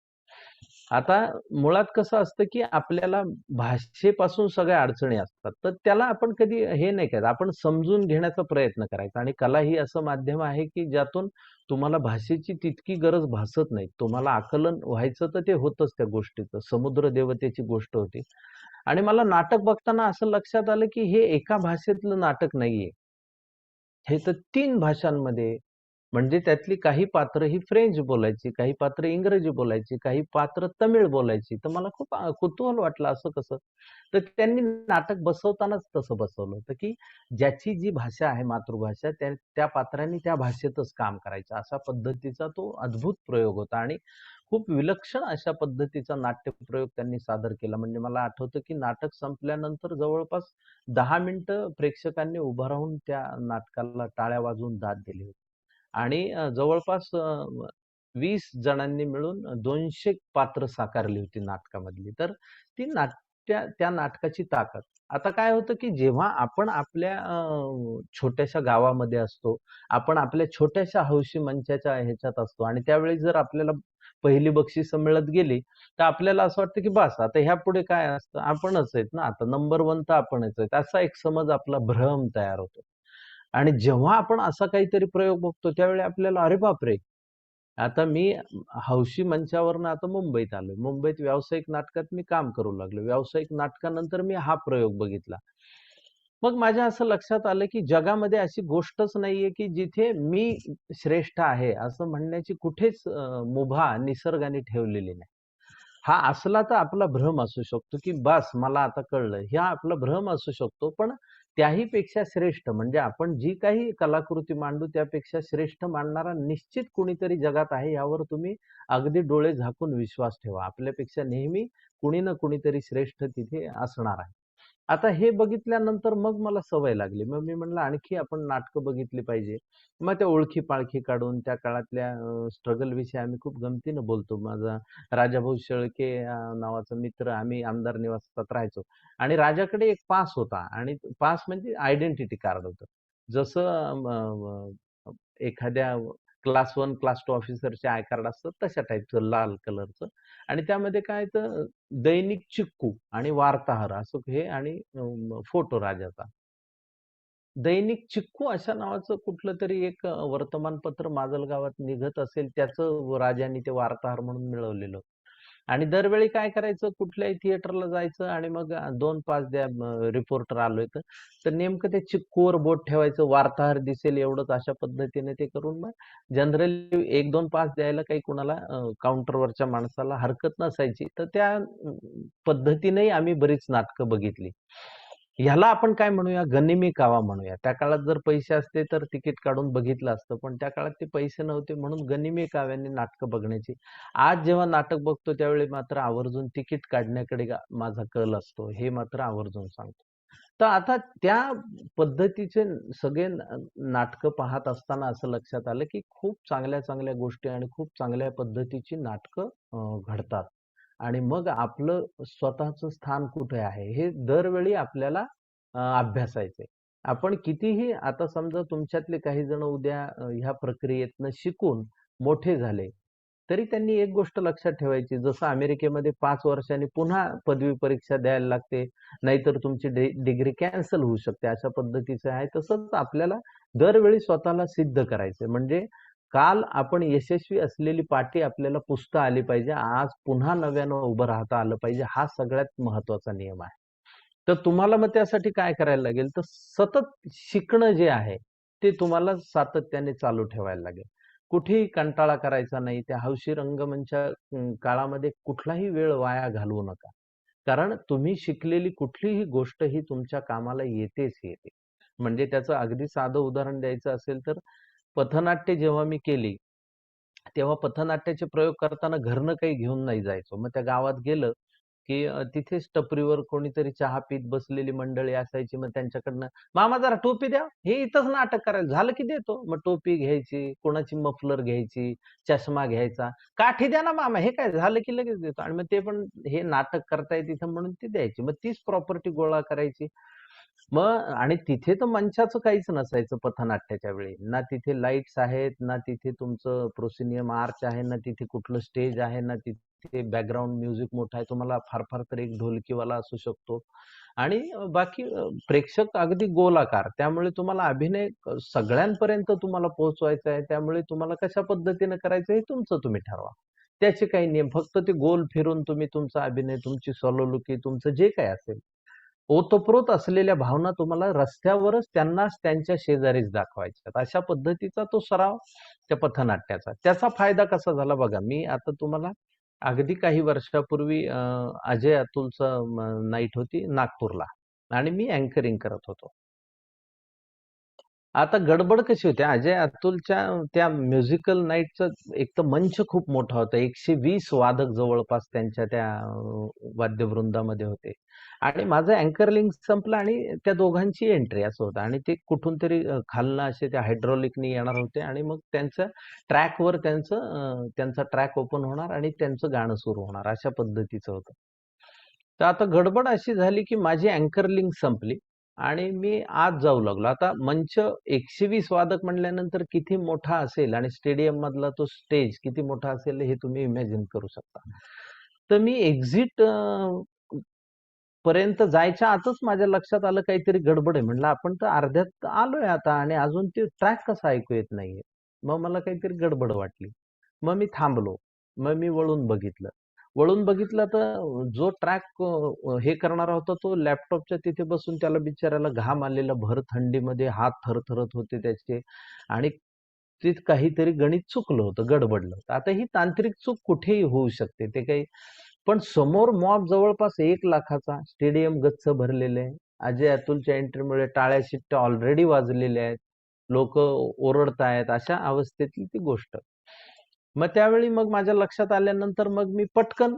आता मुळात कसं असतं, की आपल्याला भाषेपासून सगळ्या अडचणी असतात. तर त्याला आपण कधी हे नाही करायचं. आपण समजून घेण्याचा प्रयत्न करायचा आणि कला ही असं माध्यम आहे, की ज्यातून तुम्हाला भाषेची तितकी गरज भासत नाही. तुम्हाला आकलन व्हायचं तर ते होतंच त्या गोष्टीचं. समुद्र देवतेची गोष्ट होती. आणि मला नाटक बघताना असं लक्षात आलं, की हे एका भाषेतलं नाटक नाहीये. हे तर 3 भाषांमध्ये म्हणजे त्यातली काही पात्र ही फ्रेंच बोलायची, काही पात्र इंग्रजी बोलायची, काही पात्र तमिळ बोलायची. तर मला खूप कुतूहल वाटलं असं कसं? तर त्यांनी नाटक बसवतानाच तसं बसवलं होतं, की ज्याची जी भाषा आहे मातृभाषा त्या त्या पात्रांनी त्या भाषेतच काम करायचं. अशा पद्धतीचा तो अद्भुत प्रयोग होता आणि खूप विलक्षण अशा पद्धतीचा नाट्यप्रयोग त्यांनी सादर केला. म्हणजे मला आठवतं, की नाटक संपल्यानंतर जवळपास 10 मिनिटं प्रेक्षकांनी उभं राहून त्या नाटकाला टाळ्या वाजवून दाद दिली होती. आणि जवळपास 20 जणांनी मिळून 200 पात्र साकारली होती नाटकामधली. तर ती त्या नाटकाची ताकद. आता काय होतं, की जेव्हा आपण आपल्या छोट्याशा गावामध्ये असतो, आपण आपल्या छोट्याशा हौशी मंचाच्या ह्याच्यात असतो आणि त्यावेळी जर आपल्याला पहिली बक्षिसं मिळत गेली, तर आपल्याला असं वाटतं, की बस आता ह्यापुढे काय असतं? आपणच आहेत ना, आता नंबर 1 तर आपणच आहेत. असा एक समज आपला भ्रम तयार होतो. आणि जेव्हा आपण असा काहीतरी प्रयोग बघतो, त्यावेळी आपल्याला अरे बापरे! आता मी हौशी मंचावरनं आता मुंबईत आलोय. मुंबईत व्यावसायिक नाटकात मी काम करू लागलो. व्यावसायिक नाटकानंतर मी हा प्रयोग बघितला. मग माझ्या असं लक्षात आलं, की जगामध्ये अशी गोष्टच नाहीये, की जिथे मी श्रेष्ठ आहे, असं म्हणण्याची कुठेच मुभा निसर्गाने ठेवलेली नाही. हा असला तर आपला भ्रम असू शकतो, की बास मला आता कळलं. हा आपला भ्रम असू शकतो, पण त्याही पेक्षा श्रेष्ठ म्हणजे आपण जी काही कलाकृती मांडू त्यापेक्षा श्रेष्ठ मांडणारा निश्चित कुणीतरी जगात आहे यावर तुम्ही अगदी डोळे झाकून विश्वास ठेवा. आपल्यापेक्षा नेहमी कुणी ना कुणीतरी श्रेष्ठ तिथे असणार आहे. आता हे बघितल्यानंतर मग मला सवय लागली. मग मी म्हणलं आणखी आपण नाटकं बघितली पाहिजे. मग त्या ओळखी-पाळखी काढून त्या काळातल्या स्ट्रगल विषयी आम्ही खूप गमतीनं बोलतो. माझा राजाभाऊ शेळके नावाचा मित्र आम्ही आमदार निवासात राहायचो आणि राजाकडे एक पास होता आणि पास म्हणजे आयडेंटिटी कार्ड होतं. जसं एखाद्या क्लास 1, क्लास 2 ऑफिसरचे आय कार्ड असतं तशा टाईपचं लाल कलरचं आणि त्यामध्ये काय तर दैनिक चिक्कू आणि वार्ताहर असं हे आणि फोटो राजाचा. दैनिक चिक्कू अशा नावाचं कुठलं तरी एक वर्तमानपत्र माजलगावात निघत असेल, त्याचं राजांनी ते वार्ताहर म्हणून मिळवलेलं. आणि दरवेळी काय करायचं, कुठल्याही थिएटरला जायचं आणि मग 2 पास द्या रिपोर्टर आलोय तर. तर नेमकं ते चिक्कूवर बोट ठेवायचं, वार्ताहर दिसेल एवढंच अशा पद्धतीने ते करून मग जनरली 1-2 पास द्यायला काही कुणाला काउंटरवरच्या माणसाला हरकत नसायची. तर त्या पद्धतीनेही आम्ही बरीच नाटकं बघितली. ह्याला आपण काय म्हणूया, गनिमी कावा म्हणूया. त्या काळात जर पैसे असते तर तिकीट काढून बघितलं असतं. पण त्या काळात ते पैसे नव्हते म्हणून गनिमी काव्यांनी नाटकं बघण्याची. आज जेव्हा नाटक बघतो त्यावेळी मात्र आवर्जून तिकीट काढण्याकडे माझा कल असतो. हे मात्र आवर्जून सांगतो. तर आता त्या पद्धतीचे सगळे नाटकं पाहत असताना असं लक्षात आलं, की खूप चांगल्या-चांगल्या गोष्टी आणि खूप चांगल्या पद्धतीची नाटकं घडतात. आणि मग आपलं स्वतःचं स्थान कुठे आहे, हे दरवेळी आपल्याला अभ्यासायचंय. आपण कितीही आता समजा तुमच्यातले काही जण उद्या ह्या प्रक्रियेतनं शिकून मोठे झाले, तरी त्यांनी एक गोष्ट लक्षात ठेवायची, जसं अमेरिकेमध्ये 5 वर्षांनी पुन्हा पदवी परीक्षा द्यायला लागते, नाहीतर तुमची डिग्री कॅन्सल होऊ शकते. अशा पद्धतीचं आहे. तसंच आपल्याला दरवेळी स्वतःला सिद्ध करायचंय. म्हणजे काल आपण यशस्वी असलेली पाटी आपल्याला पुसता आली पाहिजे. आज पुन्हा नव्यानं उभं राहता आलं पाहिजे. हा सगळ्यात महत्त्वाचा नियम आहे. तर तुम्हाला मग त्यासाठी काय करायला लागेल, तर सतत शिकणं जे आहे, ते तुम्हाला सातत्याने चालू ठेवायला लागेल. कुठेही कंटाळा करायचा नाही. त्या हौशी रंगमंचा काळामध्ये कुठलाही वेळ वाया घालवू नका. कारण तुम्ही शिकलेली कुठलीही गोष्ट ही तुमच्या कामाला येतेच येते. म्हणजे त्याचं अगदी साधं उदाहरण द्यायचं असेल तर पथनाट्य जेव्हा मी केली, तेव्हा पथनाट्याचे प्रयोग करताना घरनं काही घेऊन नाही जायचो. मग त्या गावात गेलं, की तिथेच टपरीवर कोणीतरी चहा पीत बसलेली मंडळी असायची. मग त्यांच्याकडनं, "मामा जरा टोपी द्या." हे इथंच नाटक करायचं. झालं की देतो. मग टोपी घ्यायची, कोणाची मफलर घ्यायची, चष्मा घ्यायचा. "काठी द्या ना मामा." हे काय झालं की लगेच देतो. आणि मग ते पण हे नाटक करताय तिथं म्हणून ती द्यायची. मग तीच प्रॉपर्टी गोळा करायची. मग आणि तिथे तर मंचाचं काहीच नसायचं पथनाट्याच्या वेळी. ना तिथे लाईट्स आहेत, ना तिथे तुमचं प्रोसिनियम आर्च आहे, ना तिथे कुठलं स्टेज आहे, ना तिथे बॅकग्राऊंड म्युझिक मोठं आहे. तुम्हाला फार फार तर एक ढोलकीवाला असू शकतो. आणि बाकी प्रेक्षक अगदी गोलाकार. त्यामुळे तुम्हाला अभिनय सगळ्यांपर्यंत तुम्हाला पोहोचवायचा आहे. त्यामुळे तुम्हाला कशा पद्धतीने करायचं हे तुमचं तुम्ही ठरवा. त्याचे काही नियम, फक्त ते गोल फिरून तुम्ही तुमचा अभिनय, तुमची स्वरलुकी, तुमचं जे काही असेल, ओतप्रोत असलेल्या भावना तुम्हाला रस्त्यावरच त्यांनाच त्यांच्या शेजारीच दाखवायच्यात. अशा पद्धतीचा तो सराव त्या पथनाट्याचा. त्याचा फायदा कसा झाला बघा, मी आता तुम्हाला अगदी काही वर्षापूर्वी अजय अतुलचं नाईट होती नागपूरला आणि मी अँकरिंग करत होतो. आता गडबड कशी होती, अजय अतुलच्या त्या म्युझिकल नाईटचं एक तर मंच खूप मोठा होता. 120 वादक जवळपास त्यांच्या त्या वाद्यवृंदामध्ये होते. आणि माझं अँकरलिंग संपलं आणि त्या दोघांची एंट्री असं होतं. आणि ते कुठून तरी खालनं असे त्या हायड्रॉलिकनी येणार होते आणि मग त्यांच्या ट्रॅकवर त्यांचा ट्रॅक ओपन होणार आणि त्यांचं गाणं सुरू होणार, अशा पद्धतीचं होतं. तर आता गडबड अशी झाली की माझी अँकर लिंक संपली आणि मी आत जाऊ लागलो. आता मंच 120 वादक म्हणल्यानंतर किती मोठा असेल आणि स्टेडियम मधला तो स्टेज किती मोठा असेल हे तुम्ही इमॅजिन करू शकता. तर मी एक्झिट पर्यंत जायच्या आतच माझ्या लक्षात आलं काहीतरी गडबड आहे. म्हणलं आपण तर अर्ध्यात आलोय आता आणि अजून ते ट्रॅक कसा ऐकू येत नाहीये. मग मला काहीतरी गडबड वाटली. मग मी थांबलो. मग मी वळून बघितलं. वळून बघितलं तर जो ट्रॅक हे करणारा होता तो लॅपटॉपच्या तिथे बसून, त्याला बिचाऱ्याला घाम आलेला, भर थंडीमध्ये हात थरथरत होते त्याचे. आणि ते काहीतरी गणित चुकलं होतं, गडबडलं होतं. आता ही तांत्रिक चूक कुठेही होऊ शकते. ते काही, पण समोर मॉब जवळपास 1,00,000चा, स्टेडियम गच्च भरलेले आहे. अजय अतुलच्या एंट्रीमुळे टाळ्या शिट्ट्या ऑलरेडी वाजलेल्या आहेत. लोक ओरडतायत, अशा अवस्थेतली ती गोष्ट. मग त्यावेळी मग माझ्या लक्षात आल्यानंतर मग मी पटकन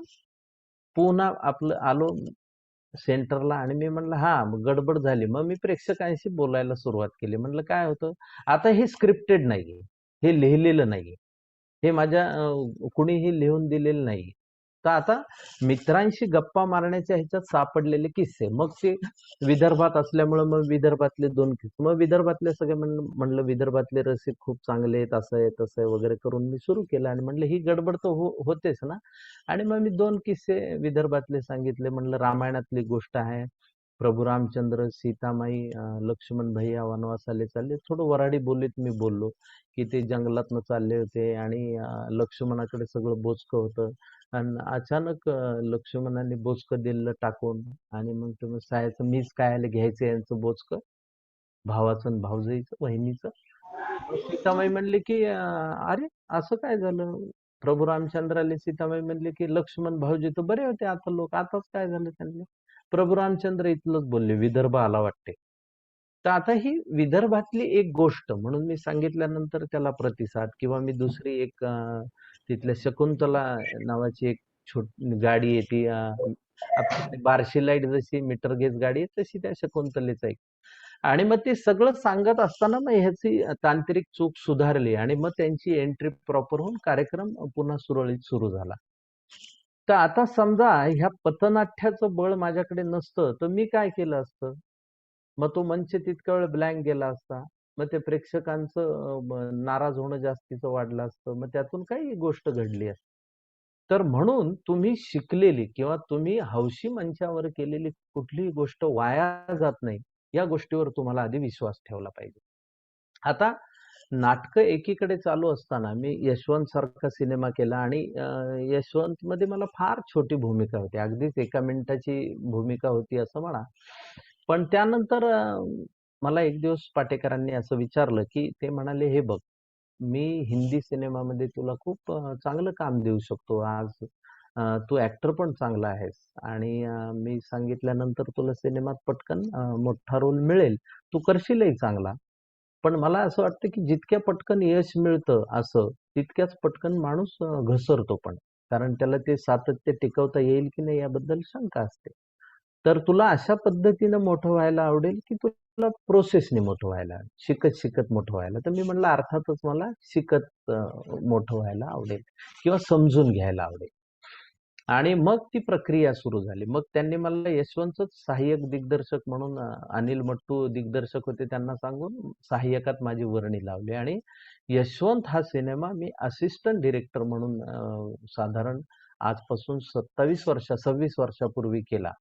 पुन्हा आपलं आलो सेंटरला आणि मी म्हणलं, हा मग गडबड झाली. मग मी प्रेक्षकांशी बोलायला सुरुवात केली. म्हणलं काय होतं, आता हे स्क्रिप्टेड नाहीये, हे लिहिलेलं नाहीये, हे माझ्या कुणीही लिहून दिलेलं नाही. तर आता मित्रांशी गप्पा मारण्याच्या ह्याच्यात सापडलेले किस्से, मग ते विदर्भात असल्यामुळे मग विदर्भातले 2 किस्से, मग विदर्भातले सगळे म्हणलं विदर्भातले रसिक खूप चांगले आहेत, असं आहे तसं आहे वगैरे करून मी सुरू केलं आणि म्हणलं ही गडबड तर होतेच ना. आणि मग मी 2 किस्से विदर्भातले सांगितले. म्हणलं रामायणातली गोष्ट आहे. प्रभू रामचंद्र, सीतामाई, लक्ष्मण भैया वनवासाला चालले. थोडं वऱ्हाडी बोलीत मी बोललो, की ते जंगलातनं चालले होते आणि लक्ष्मणाकडे सगळं बोचकं होतं. आणि अचानक लक्ष्मणाने बोचकं दिलं टाकून आणि मग तुम्ही सायाचं मीच कायला घ्यायचं यांचं बोचकं, भावाचं आणि भावजाईचं, वहिनीचं. मग सीतामाई म्हणली की अरे असं काय झालं? प्रभू रामचंद्राले सीतामाई म्हणले की लक्ष्मण भाऊजी तर बरे होते, आता लोक आताच काय झालं त्यांना? प्रभू रामचंद्र इथलंच बोलले, विदर्भ आला वाटते. तर आता ही विदर्भातली एक गोष्ट म्हणून मी सांगितल्यानंतर त्याला प्रतिसाद, किंवा मी दुसरी एक तिथल्या शकुंतला नावाची एक गाडी आहे ती, आपली बार्शी लाईट जशी मीटर गेज गाडी आहे तशी त्या शकुंतलेचं एक. आणि मग ते सगळं सांगत असताना मग ह्याची तांत्रिक चूक सुधारली आणि मग त्यांची एंट्री प्रॉपर होऊन कार्यक्रम पुन्हा सुरळीत सुरू झाला. तर आता समजा ह्या पथनाट्याचं बळ माझ्याकडे नसतं तर मी काय केलं असतं? मग तो मंच तितका वेळ ब्लँक गेला असता. मग ते प्रेक्षकांचं नाराज होणं जास्तीचं वाढलं असतं. मग त्यातून काही गोष्ट घडली असती. तर म्हणून तुम्ही शिकलेली किंवा तुम्ही हौशी मंचावर केलेली कुठलीही गोष्ट वाया जात नाही, या गोष्टीवर तुम्हाला आधी विश्वास ठेवला पाहिजे. आता नाटकं एकीकडे चालू असताना मी यशवंत सारखा सिनेमा केला आणि यशवंत मध्ये मला फार छोटी भूमिका होती. अगदीच 1 मिनिटाची भूमिका होती असं म्हणा. पण त्यानंतर मला एक दिवस पाटेकरांनी असं विचारलं, की ते म्हणाले, "हे बघ, मी हिंदी सिनेमामध्ये तुला खूप चांगलं काम देऊ शकतो आज. तू ॲक्टर पण चांगला आहेस आणि मी सांगितल्यानंतर तुला सिनेमात पटकन मोठा रोल मिळेल. तू करशीलही चांगला. पण मला असं वाटतं, की जितक्या पटकन यश मिळतं असं, तितक्याच पटकन माणूस घसरतो पण." कारण त्याला ते सातत्य टिकवता येईल की नाही याबद्दल शंका असते. तर तुला अशा पद्धतीनं मोठं व्हायला आवडेल की तुला प्रोसेसने मोठं व्हायला, शिकत शिकत मोठं व्हायला? तर मी म्हणलं अर्थातच मला शिकत मोठं व्हायला आवडेल किंवा समजून घ्यायला आवडेल. आणि मग ती प्रक्रिया सुरू झाली. मग त्यांनी मला यशवंतच सहाय्यक दिग्दर्शक म्हणून अनिल मट्टू दिग्दर्शक होते त्यांना सांगून सहाय्यकात माझी वर्णी लावली आणि यशवंत हा सिनेमा मी असिस्टंट डिरेक्टर म्हणून साधारण आजपासून 26 वर्षापूर्वी केला.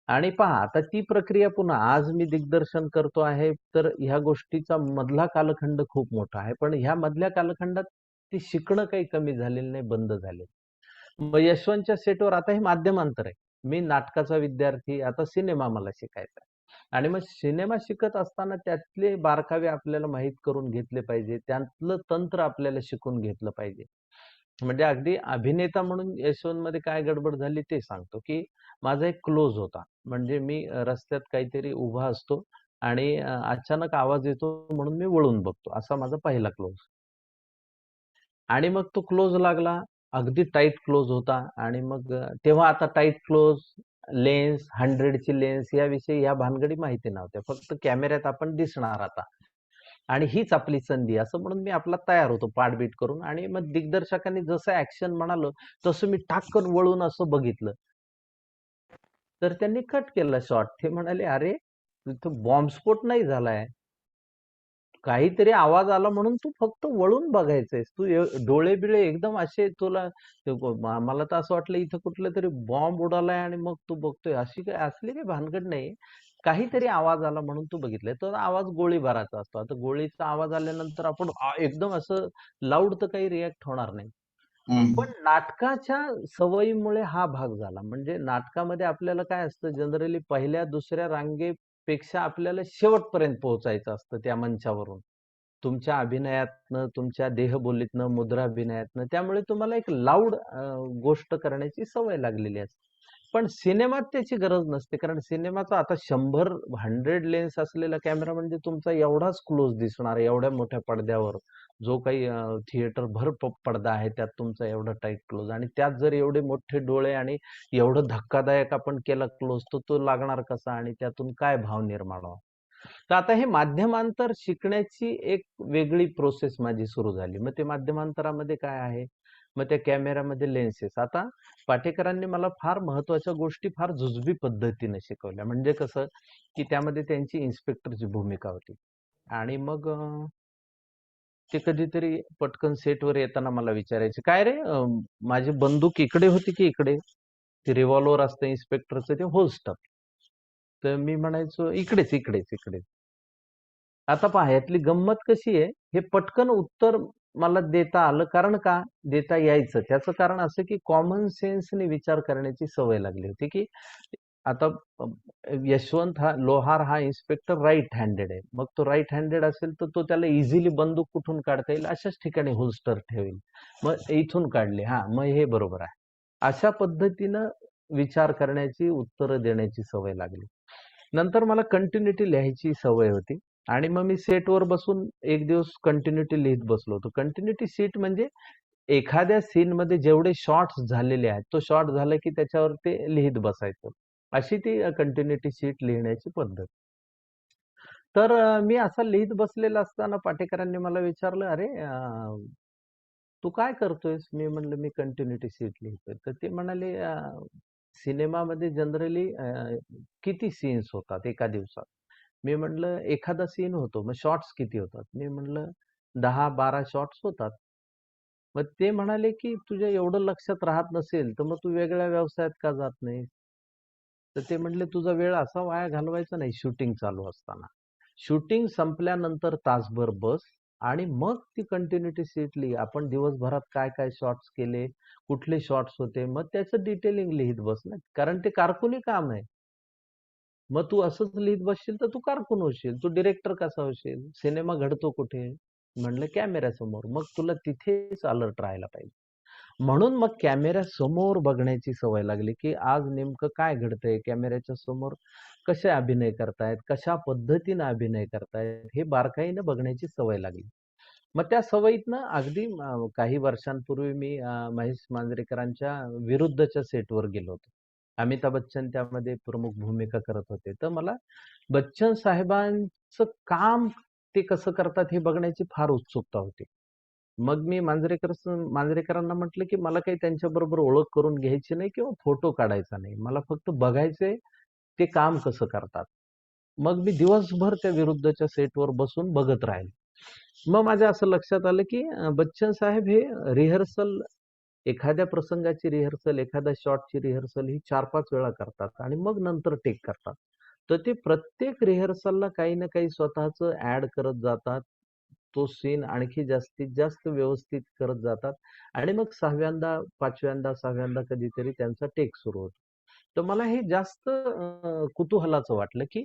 आणि पहा आता ती प्रक्रिया पुन्हा आज मी दिग्दर्शन करतो आहे, तर ह्या गोष्टीचा मधला कालखंड खूप मोठा आहे. पण ह्या मधल्या कालखंडात ते शिकणं काही कमी झालेलं नाही, बंद झाले. मग यशवंतच्या सेटवर आता हे माध्यमांतर आहे. मी नाटकाचा विद्यार्थी, आता सिनेमा मला शिकायचा आहे. आणि मग सिनेमा शिकत असताना त्यातले बारकावे आपल्याला माहीत करून घेतले पाहिजे. त्यातलं तंत्र आपल्याला शिकून घेतलं पाहिजे. म्हणजे अगदी अभिनेता म्हणून यशवंतमध्ये काय गडबड झाली ते सांगतो, की माझा एक क्लोज होता. म्हणजे मी रस्त्यात काहीतरी उभा असतो आणि अचानक आवाज येतो म्हणून मी वळून बघतो. असा माझा पहिला क्लोज. आणि मग तो क्लोज लागला. अगदी टाईट क्लोज होता आणि मग तेव्हा आता टाईट क्लोज, लेन्स, 100 ची लेन्स याविषयी या भानगडी माहिती नव्हत्या. फक्त कॅमेऱ्यात आपण दिसणार आता. आणि हीच आपली संधी असं म्हणून मी आपला तयार होतो पाठबीट करून आणि मग दिग्दर्शकांनी जसं ॲक्शन म्हणालं, तसं मी टाककन वळून असं बघितलं. तर त्यांनी कट केला शॉट. ते म्हणाले, "अरे, तिथं बॉम्बस्फोट नाही झालाय. काहीतरी आवाज आला म्हणून तू फक्त वळून बघायचंयस. तू डोळे-बिळे एकदम असे तुला मला तर असं वाटलं इथं कुठला तरी बॉम्ब उडालाय आणि मग तू बघतोय. असली काही भानगड नाही. काहीतरी आवाज आला म्हणून तू बघितलंय. तो आवाज गोळीबाराचा असतो. आता गोळीचा आवाज आल्यानंतर आपण एकदम असं लाऊड तर काही रिएक्ट होणार नाही. हम्म. पण नाटकाच्या सवयीमुळे हा भाग झाला. म्हणजे नाटकामध्ये आपल्याला काय असतं जनरली पहिल्या, दुसऱ्या रांगेपेक्षा आपल्याला शेवटपर्यंत पोहोचायचं असतं त्या मंचावरून. तुमच्या अभिनयातनं, तुमच्या देहबोलीतनं, मुद्राभिनयातनं. त्यामुळे तुम्हाला एक लाऊड गोष्ट करण्याची सवय लागलेली असते. पण सिनेमात त्याची गरज नसते. कारण सिनेमाचा आता 100 लेन्स असलेला कॅमेरा म्हणजे तुमचा एवढाच क्लोज दिसणार एवढ्या मोठ्या पडद्यावर. जो काही थिएटर भर पडदा आहे त्यात तुमचा एवढा टाईट क्लोज आणि त्यात जर एवढे मोठे डोळे आणि एवढं धक्कादायक आपण केला क्लोज तर तो लागणार कसा आणि त्यातून काय भाव निर्माण व्हावा. तर आता हे माध्यमांतर शिकण्याची एक वेगळी प्रोसेस माझी सुरू झाली. मग ते माध्यमांतरामध्ये काय आहे? मग त्या कॅमेऱ्यामध्ये लेन्सेस. आता पाटेकरांनी मला फार महत्वाच्या गोष्टी फार जुजबी पद्धतीने शिकवल्या. म्हणजे कसं, की त्यामध्ये त्यांची इन्स्पेक्टरची भूमिका होती. आणि मग ते कधीतरी पटकन सेटवर येताना मला विचारायचे, "काय रे माझी बंदूक इकडे होती की इकडे?" ते रिव्हॉल्वर असतं इन्स्पेक्टरचं ते होल्स्टर. तर मी म्हणायचो, "इकडेच, इकडेच, इकडेच." आता पहा यातली गंमत कशी आहे, हे पटकन उत्तर मला देता आलं. कारण का देता यायचं? त्याचं कारण असं की कॉमन सेन्सने विचार करण्याची सवय लागली होती, की आता अ, यशवंत लोहार हा इन्स्पेक्टर राइट हँडेड आहे. मग तो राइट हँडेड असेल तर तो त्याला इझिली बंदूक कुठून काढता येईल अशाच ठिकाणी होल्स्टर ठेवेल. मग इथून काढली. हां, मग हे बरोबर आहे. अशा पद्धतीनं विचार करण्याची, उत्तरं देण्याची सवय लागली. नंतर मला कंटिन्यूटी लिहायची सवय होती आणि मग मी सेटवर बसून एक दिवस कंटिन्यूटी लिहित बसलो होतो. कंटिन्यूटी सीट म्हणजे एखाद्या सीनमध्ये जेवढे शॉट्स झालेले आहेत, तो शॉट झाला की त्याच्यावर ते लिहित बसायचं. अशी ती कंटिन्यूटी शीट लिहिण्याची पद्धत. तर मी असं लिहित बसलेलं असताना पाटेकरांनी मला विचारलं, "अरे तू काय करतोयस?" मी म्हणलं, "मी कंटिन्यूटी शीट लिहितोय." तर ते म्हणाले, सिनेमामध्ये जनरली किती सीन्स होतात एका दिवसात?" मी म्हटलं, "एखादा सीन होतो." "मग शॉट्स किती होतात?" मी म्हटलं, "10-12 शॉट्स होतात." मग ते म्हणाले, की "तुझ्या एवढं लक्षात राहत नसेल, तर मग तू वेगळ्या व्यवसायात का जात नाहीस?" तर ते म्हटले, "तुझा वेळ असा वाया घालवायचा नाही शूटिंग चालू असताना. शूटिंग संपल्यानंतर तासभर बस आणि मग ती कंटिन्यूटी शीट लिही. आपण दिवसभरात काय-काय शॉट्स केले, कुठले शॉट्स होते, मग त्याचं डिटेलिंग लिहीत बस ना. कारण ते कारकुनी काम आहे. मग तू असंच लिहित बसशील तर तू कारकून होशील. तू डिरेक्टर कसा होशील? सिनेमा घडतो कुठे?" म्हणलं, "कॅमेऱ्यासमोर." "मग तुला तिथेच अलर्ट राहायला पाहिजे." म्हणून मग कॅमेऱ्यासमोर बघण्याची सवय लागली, की आज नेमकं काय घडतंय? कॅमेऱ्याच्या समोर कसे अभिनय करतायत? कशा पद्धतीनं अभिनय करतायत? हे बारकाईनं बघण्याची सवय लागली. मग त्या सवयीतनं अगदी काही वर्षांपूर्वी मी महेश मांजरेकरांच्या विरुद्धच्या सेटवर गेलो होतो. अमिताभ बच्चन त्यामध्ये प्रमुख भूमिका करत होते. तर मला बच्चन साहेबांचं काम ते कसं करतात हे बघण्याची फार उत्सुकता होती. मग मी मांजरेकरांना म्हटलं, की मला काही त्यांच्याबरोबर ओळख करून घ्यायची नाही किंवा फोटो काढायचा नाही. मला फक्त बघायचंय ते काम कसं करतात. मग मी दिवसभर त्या विरुद्धच्या सेटवर बसून बघत राहिलो. मग माझ्या असं लक्षात आलं, की बच्चन साहेब हे रिहर्सल एखाद्या प्रसंगाची रिहर्सल, एखाद्या शॉटची रिहर्सल ही 4-5 वेळा करतात आणि मग नंतर टेक करतात. तर ते प्रत्येक रिहर्सलला काही ना काही स्वतःचं ॲड करत जातात. तो सीन आणखी जास्तीत जास्त व्यवस्थित करत जातात आणि मग 6व्यांदा, 5व्यांदा, 6व्यांदा कधीतरी त्यांचा टेक सुरू होतो. तर मला हे जास्त कुतूहलाचं वाटलं, की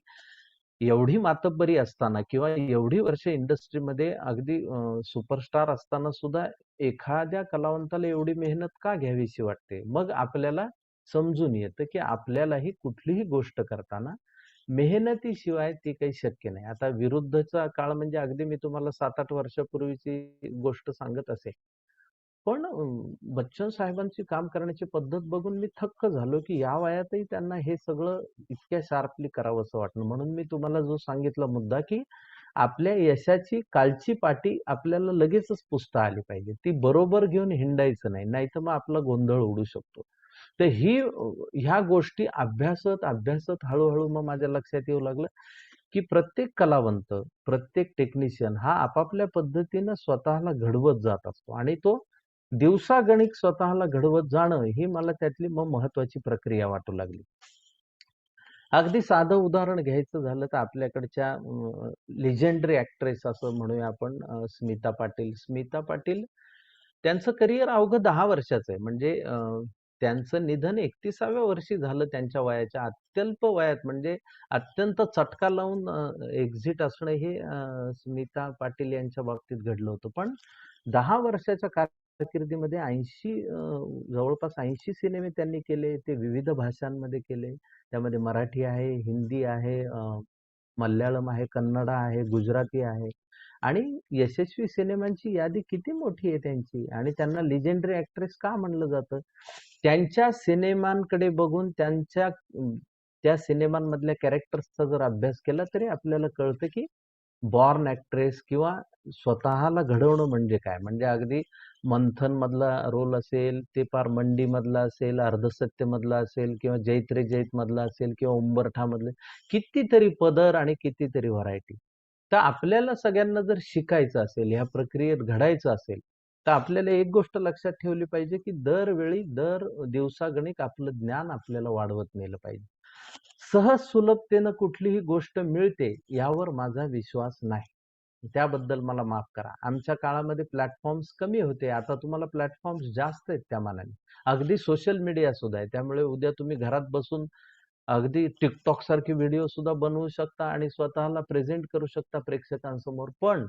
एवढी मातब्बरी असताना किंवा एवढी वर्ष इंडस्ट्रीमध्ये अगदी सुपरस्टार असताना सुद्धा एखाद्या कलावंताला एवढी मेहनत का घ्यावीशी वाटते? मग आपल्याला समजून येतं, की आपल्यालाही कुठलीही गोष्ट करताना मेहनतीशिवाय ती काही शक्य नाही. आता विरुद्धचा काळ म्हणजे अगदी मी तुम्हाला 7-8 वर्षापूर्वीची गोष्ट सांगत असेन. पण बच्चन साहेबांची काम करण्याची पद्धत बघून मी थक्क झालो, की या वयातही त्यांना हे सगळं इतक्या शार्पली करावंसं वाटलं. म्हणून मी तुम्हाला जो सांगितला मुद्दा, की आपल्या यशाची कालची पाटी आपल्याला लगेचच पुसता आली पाहिजे. ती बरोबर घेऊन हिंडायचं नाही. नाहीतर मग आपला गोंधळ उडू शकतो. तर ह्या गोष्टी अभ्यासत हळू मग माझ्या लक्षात येऊ लागलं, की प्रत्येक कलावंत, प्रत्येक टेक्निशियन हा आपापल्या पद्धतीनं स्वतःला घडवत जात असतो आणि तो दिवसागणिक स्वतःला घडवत जाणं ही मला त्यातली मग महत्वाची प्रक्रिया वाटू लागली. अगदी साधं उदाहरण घ्यायचं झालं तर आपल्याकडच्या लिजेंडरी ॲक्ट्रेस असं म्हणूया आपण स्मिता पाटील. स्मिता पाटील त्यांचं करिअर अवघं 10 वर्षाचं आहे. म्हणजे त्यांचं निधन 31व्या वर्षी झालं त्यांच्या वयाच्या अत्यल्प वयात म्हणजे अत्यंत चटका लावून एक्झिट असणं हे स्मिता पाटील यांच्या बाबतीत घडलं होतं. पण 10 वर्षाच्या कारकिर्दीमध्ये 80 जवळपास 80 सिनेमे त्यांनी केले. ते विविध भाषांमध्ये केले. त्यामध्ये मराठी आहे, हिंदी आहे, मल्याळम आहे, कन्नडा आहे, गुजराती आहे आणि यशस्वी सिनेमांची यादी किती मोठी आहे त्यांची आणि त्यांना लिजेंडरी ॲक्ट्रेस का म्हणलं जातं? त्यांच्या सिनेमांकडे बघून त्या सिनेमांमधल्या कॅरेक्टर्सचा जर अभ्यास केला तरी आपल्याला कळतं की बॉर्न ॲक्ट्रेस किंवा स्वतःला घडवणं म्हणजे काय? म्हणजे अगदी मंथन मधला रोल असेल, ते पार मंडी मधला असेल, अर्धसत्य मधला असेल किंवा जैत रे जैत मधला असेल किंवा उंबरठा मधलं कितीतरी पदर आणि कितीतरी व्हरायटी. तर आपल्याला सगळ्यांना जर शिकायचं असेल, ह्या प्रक्रियेत घडायचं असेल, तर आपल्याला एक गोष्ट लक्षात ठेवली पाहिजे, की दरवेळी दर दिवसागणिक आपलं ज्ञान आपल्याला वाढवत नेलं पाहिजे. सहज सुलभतेनं कुठलीही गोष्ट मिळते यावर माझा विश्वास नाही. त्याबद्दल मला माफ करा. आमच्या काळामध्ये प्लॅटफॉर्म्स कमी होते. आता तुम्हाला प्लॅटफॉर्म्स जास्त आहेत त्या मानाने. अगदी सोशल मीडिया सुद्धा आहे. त्यामुळे उद्या तुम्ही घरात बसून अगदी TikTok सारखे व्हिडिओ सुद्धा बनवू शकता आणि स्वतःला प्रेझेंट करू शकता प्रेक्षकांसमोर. पण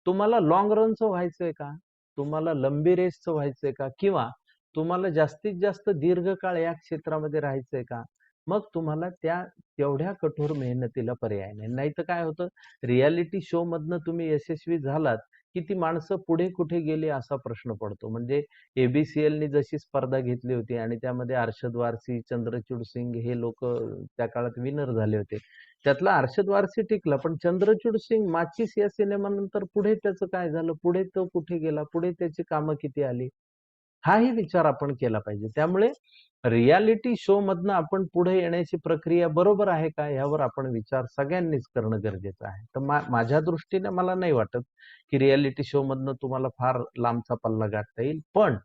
तुम्हाला लाँग रनचं व्हायचंय का? तुम्हाला लंबी रेसचं व्हायचंय का? किंवा तुम्हाला जास्तीत जास्त दीर्घकाळ या क्षेत्रामध्ये राहायचंय का? मग तुम्हाला तेवढ्या कठोर मेहनतीला पर्याय नाही. नाहीतर काय होतं, रियालिटी शोमधनं तुम्ही यशस्वी झालात, की ती माणसं पुढे कुठे गेली असा प्रश्न पडतो. म्हणजे ABCLनी जशी स्पर्धा घेतली होती आणि त्यामध्ये अरशद वारसी, चंद्रचूड सिंग हे लोकं त्या काळात विनर झाले होते. त्यातला अरशद वारसी टिकला, पण चंद्रचूड सिंग माचीस या सिनेमानंतर पुढे त्याचं काय झालं? पुढे तो कुठे गेला? पुढे त्याची कामं किती आली? हाही विचार आपण केला पाहिजे. त्यामुळे रियालिटी शो मधनं आपण पुढे येण्याची प्रक्रिया बरोबर आहे का? यावर आपण विचार सगळ्यांनीच करणं गरजेचं आहे. तर माझ्या दृष्टीने मला नाही वाटत, की रियालिटी शो मधनं तुम्हाला फार लांबचा पल्ला गाठता येईल. पण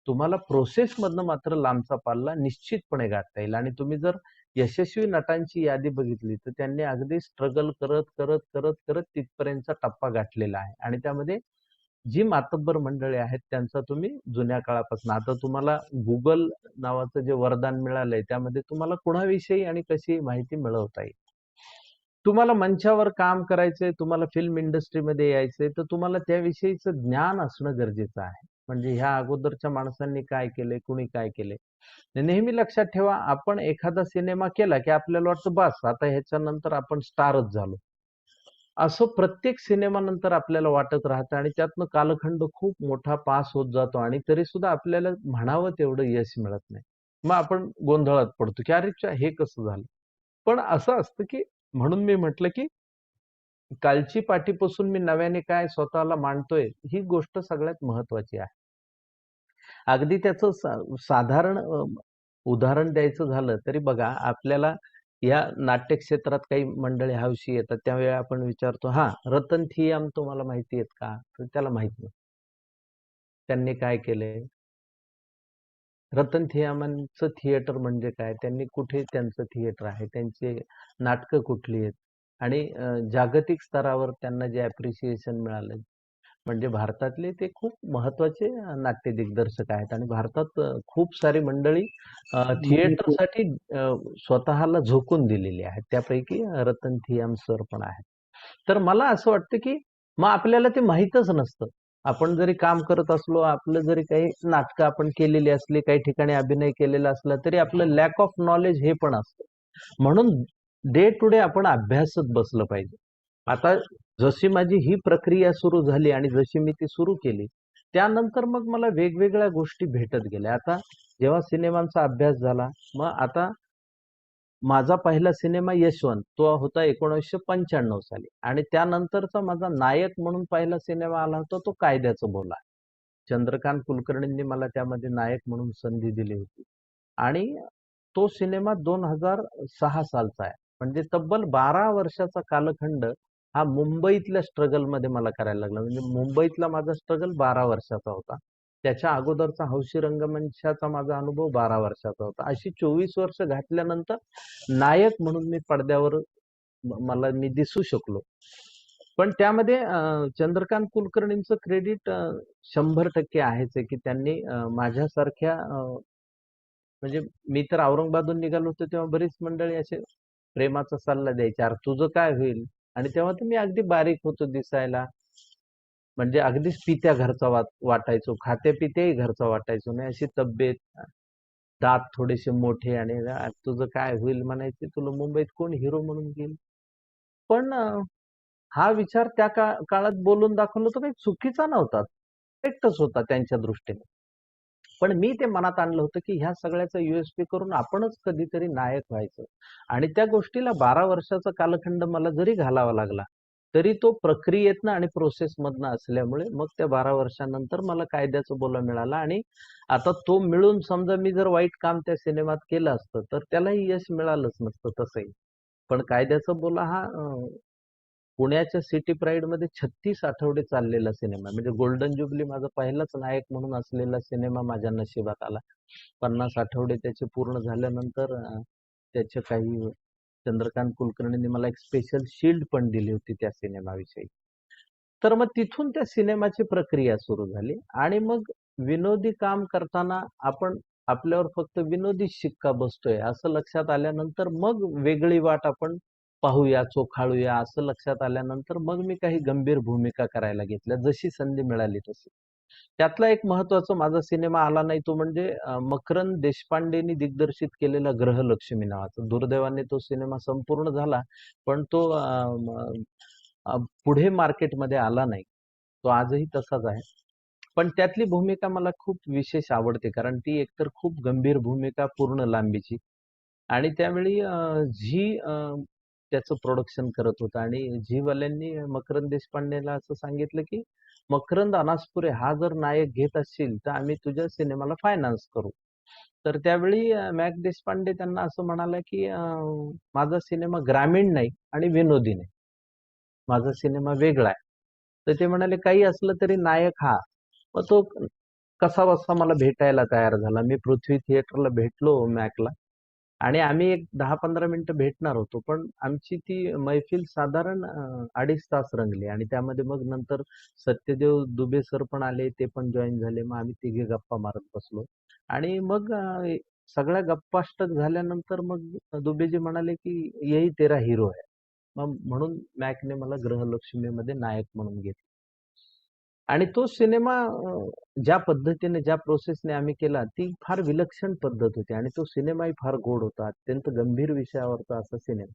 तुम्हाला प्रोसेसमधनं मात्र लांबचा पल्ला निश्चितपणे गाठता येईल आणि तुम्ही जर यशस्वी नटांची यादी बघितली, तर त्यांनी अगदी स्ट्रगल करत तिथपर्यंतचा टप्पा गाठलेला आहे आणि त्यामध्ये जी मातब्बर मंडळी आहेत त्यांचा तुम्ही जुन्या काळापासून आता तुम्हाला Google नावाचं जे वरदान मिळालंय त्यामध्ये तुम्हाला कुणाविषयी आणि कशी माहिती मिळवता येईल. तुम्हाला मंचावर काम करायचंय, तुम्हाला फिल्म इंडस्ट्रीमध्ये यायचंय, तर तुम्हाला त्याविषयीचं ज्ञान असणं गरजेचं आहे. म्हणजे ह्या अगोदरच्या माणसांनी काय केलंय, कुणी काय केलंय. नेहमी लक्षात ठेवा, आपण एखादा सिनेमा केला की आपल्याला वाटतं, "बास आता ह्याच्यानंतर आपण स्टारच झालो." असं प्रत्येक सिनेमानंतर आपल्याला वाटत राहतं आणि त्यातनं कालखंड खूप मोठा पास होत जातो आणि तरी सुद्धा आपल्याला म्हणावं तेवढं यश मिळत नाही. मग आपण गोंधळात पडतो, की "अरे च्या हे कसं झालं?" पण असं असतं, की म्हणून मी म्हटलं, की कालची पाठीपासून मी नव्याने काय स्वतःला मांडतोय, ही गोष्ट सगळ्यात महत्त्वाची आहे. अगदी त्याचं साधारण उदाहरण द्यायचं झालं तरी बघा, आपल्याला या नाट्य क्षेत्रात काही मंडळी हौशी येतात. त्यावेळी आपण विचारतो, "हां, रतन थियम तुम्हाला माहिती आहेत का?" तर त्याला माहीत नाही. त्यांनी काय केलंय? रतन थियमांचं थिएटर म्हणजे काय? त्यांनी कुठे त्यांचं थिएटर आहे? त्यांची नाटकं कुठली आहेत? आणि जागतिक स्तरावर त्यांना जे ॲप्रिसिएशन मिळालं म्हणजे भारतातले ते खूप महत्त्वाचे नाट्य दिग्दर्शक आहेत आणि भारतात खूप सारी मंडळी थिएटरसाठी स्वतःला झोकून दिलेली आहेत. त्यापैकी रतन थियम सर पण आहेत. तर मला असं वाटतं, की मग आपल्याला ते माहीतच नसतं. आपण जरी काम करत असलो, आपलं जरी काही नाटकं आपण केलेली असली, काही ठिकाणी अभिनय केलेला असला, तरी आपलं लॅक ऑफ नॉलेज हे पण असतं. म्हणून डे टू डे आपण अभ्यासत बसलं पाहिजे. आता जशी माझी ही प्रक्रिया सुरू झाली आणि जशी मी ती सुरू केली, त्यानंतर मग मला वेगवेगळ्या गोष्टी भेटत गेल्या. आता जेव्हा सिनेमांचा अभ्यास झाला, मग आता माझा पहिला सिनेमा यशवंत तो होता 1995 साली आणि त्यानंतरचा माझा नायक म्हणून पहिला सिनेमा आला होता तो कायद्याचं बोला. चंद्रकांत कुलकर्णींनी मला त्यामध्ये नायक म्हणून संधी दिली होती आणि तो सिनेमा 2006 सालचा आहे. म्हणजे तब्बल 12 वर्षाचा कालखंड हा मुंबईतल्या स्ट्रगलमध्ये मला करायला लागला. म्हणजे मुंबईतला माझा स्ट्रगल 12 वर्षाचा होता. त्याच्या अगोदरचा हौशी रंगमंचाचा माझा अनुभव 12 वर्षाचा होता. अशी 24 वर्ष घातल्यानंतर नायक म्हणून मी पडद्यावर मला मी दिसू शकलो. पण त्यामध्ये चंद्रकांत कुलकर्णींचं क्रेडिट 100% आहेच आहे, की त्यांनी माझ्यासारख्या म्हणजे मी तर औरंगाबादहून निघालो होतो तेव्हा बरीच मंडळी असे प्रेमाचा सल्ला द्यायची. "अरे तुझं काय होईल?" आणि तेव्हा तर मी अगदी बारीक होतो दिसायला. म्हणजे अगदीच पित्या घरचा वाटायचो. खात्या-पित्याही घरचा वाटायचो नाही. अशी तब्येत, दात थोडेसे मोठे आणि तुझं काय होईल म्हणायचे. तुला मुंबईत कोण हिरो म्हणून घेईल? पण हा विचार त्या काळात बोलून दाखवलं तो काही चुकीचा नव्हता. करेक्टच होता त्यांच्या दृष्टीने. पण मी ते मनात आणलं होतं, की ह्या सगळ्याचा यू करून आपणच कधीतरी नायक व्हायचं. आणि त्या गोष्टीला 12 वर्षाचा कालखंड मला जरी घालावा लागला, तरी तो प्रक्रियेतनं आणि प्रोसेसमधनं असल्यामुळे मग त्या 12 वर्षानंतर मला कायद्याचं बोला मिळाला आणि आता तो मिळून समजा मी जर वाईट काम त्या सिनेमात केलं असतं, तर त्यालाही यश मिळालंच नसतं तसंही. पण कायद्याचा बोला हा पुण्याच्या सिटी प्राईडमध्ये 36 आठवडे चाललेला सिनेमा आहे. म्हणजे गोल्डन ज्युबली माझा पहिलाच नायक म्हणून असलेला सिनेमा माझ्या नशिबात आला. 50 आठवडे त्याचे पूर्ण झाल्यानंतर त्याचे काही चंद्रकांत कुलकर्णींनी मला एक स्पेशल शील्ड पण दिली होती त्या सिनेमाविषयी. तर मग तिथून त्या सिनेमाची प्रक्रिया सुरू झाली आणि मग विनोदी काम करताना आपण आपल्यावर फक्त विनोदी शिक्का बसतोय असं लक्षात आल्यानंतर मग वेगळी वाट आपण पाहूया, चोखाळूया असं लक्षात आल्यानंतर मग मी काही गंभीर भूमिका करायला घेतल्या. जशी संधी मिळाली तशी. त्यातला एक महत्त्वाचा माझा सिनेमा आला नाही तो म्हणजे मकरंद देशपांडेंनी दिग्दर्शित केलेला ग्रहलक्ष्मी नावाचा. दुर्दैवाने तो सिनेमा संपूर्ण झाला, पण तो पुढे मार्केटमध्ये आला नाही. तो आजही तसाच आहे. पण त्यातली भूमिका मला खूप विशेष आवडते कारण ती एकतर खूप गंभीर भूमिका पूर्ण लांबीची आणि त्यावेळी झी त्याचं प्रोडक्शन करत होतं आणि झीवाल्यांनी मकरंद देशपांडेला असं सांगितलं, की "मकरंद अनासपुरे हा जर नायक घेत असशील, तर आम्ही तुझ्या सिनेमाला फायनान्स करू." तर त्यावेळी मॅक देशपांडे त्यांना असं म्हणाला, की "माझा सिनेमा ग्रामीण नाही आणि विनोदी नाही. माझा सिनेमा वेगळा आहे." तर ते म्हणाले, "काही असलं तरी नायक हा." मग तो कसाबसा मला भेटायला तयार झाला. मी पृथ्वी थिएटरला भेटलो मॅकला आणि आम्ही एक 10-15 मिनिटं भेटणार होतो. पण आमची ती मैफिल साधारण 2.5 तास रंगली आणि त्यामध्ये मग नंतर सत्यदेव दुबे सर पण आले. ते पण जॉइन झाले. मग आम्ही तिघे गप्पा मारत बसलो आणि मग सगळ्या गप्पाष्टक झाल्यानंतर मग दुबेजी म्हणाले, की "यही तेरा हीरो है." मग म्हणून मॅकने मला गृहलक्ष्मीमध्ये नायक म्हणून घेतलं. आणि तो सिनेमा ज्या पद्धतीने, ज्या प्रोसेसने आम्ही केला, ती फार विलक्षण पद्धत होती आणि तो सिनेमाही फार गोड होता. अत्यंत गंभीर विषयावरचा असा सिनेमा.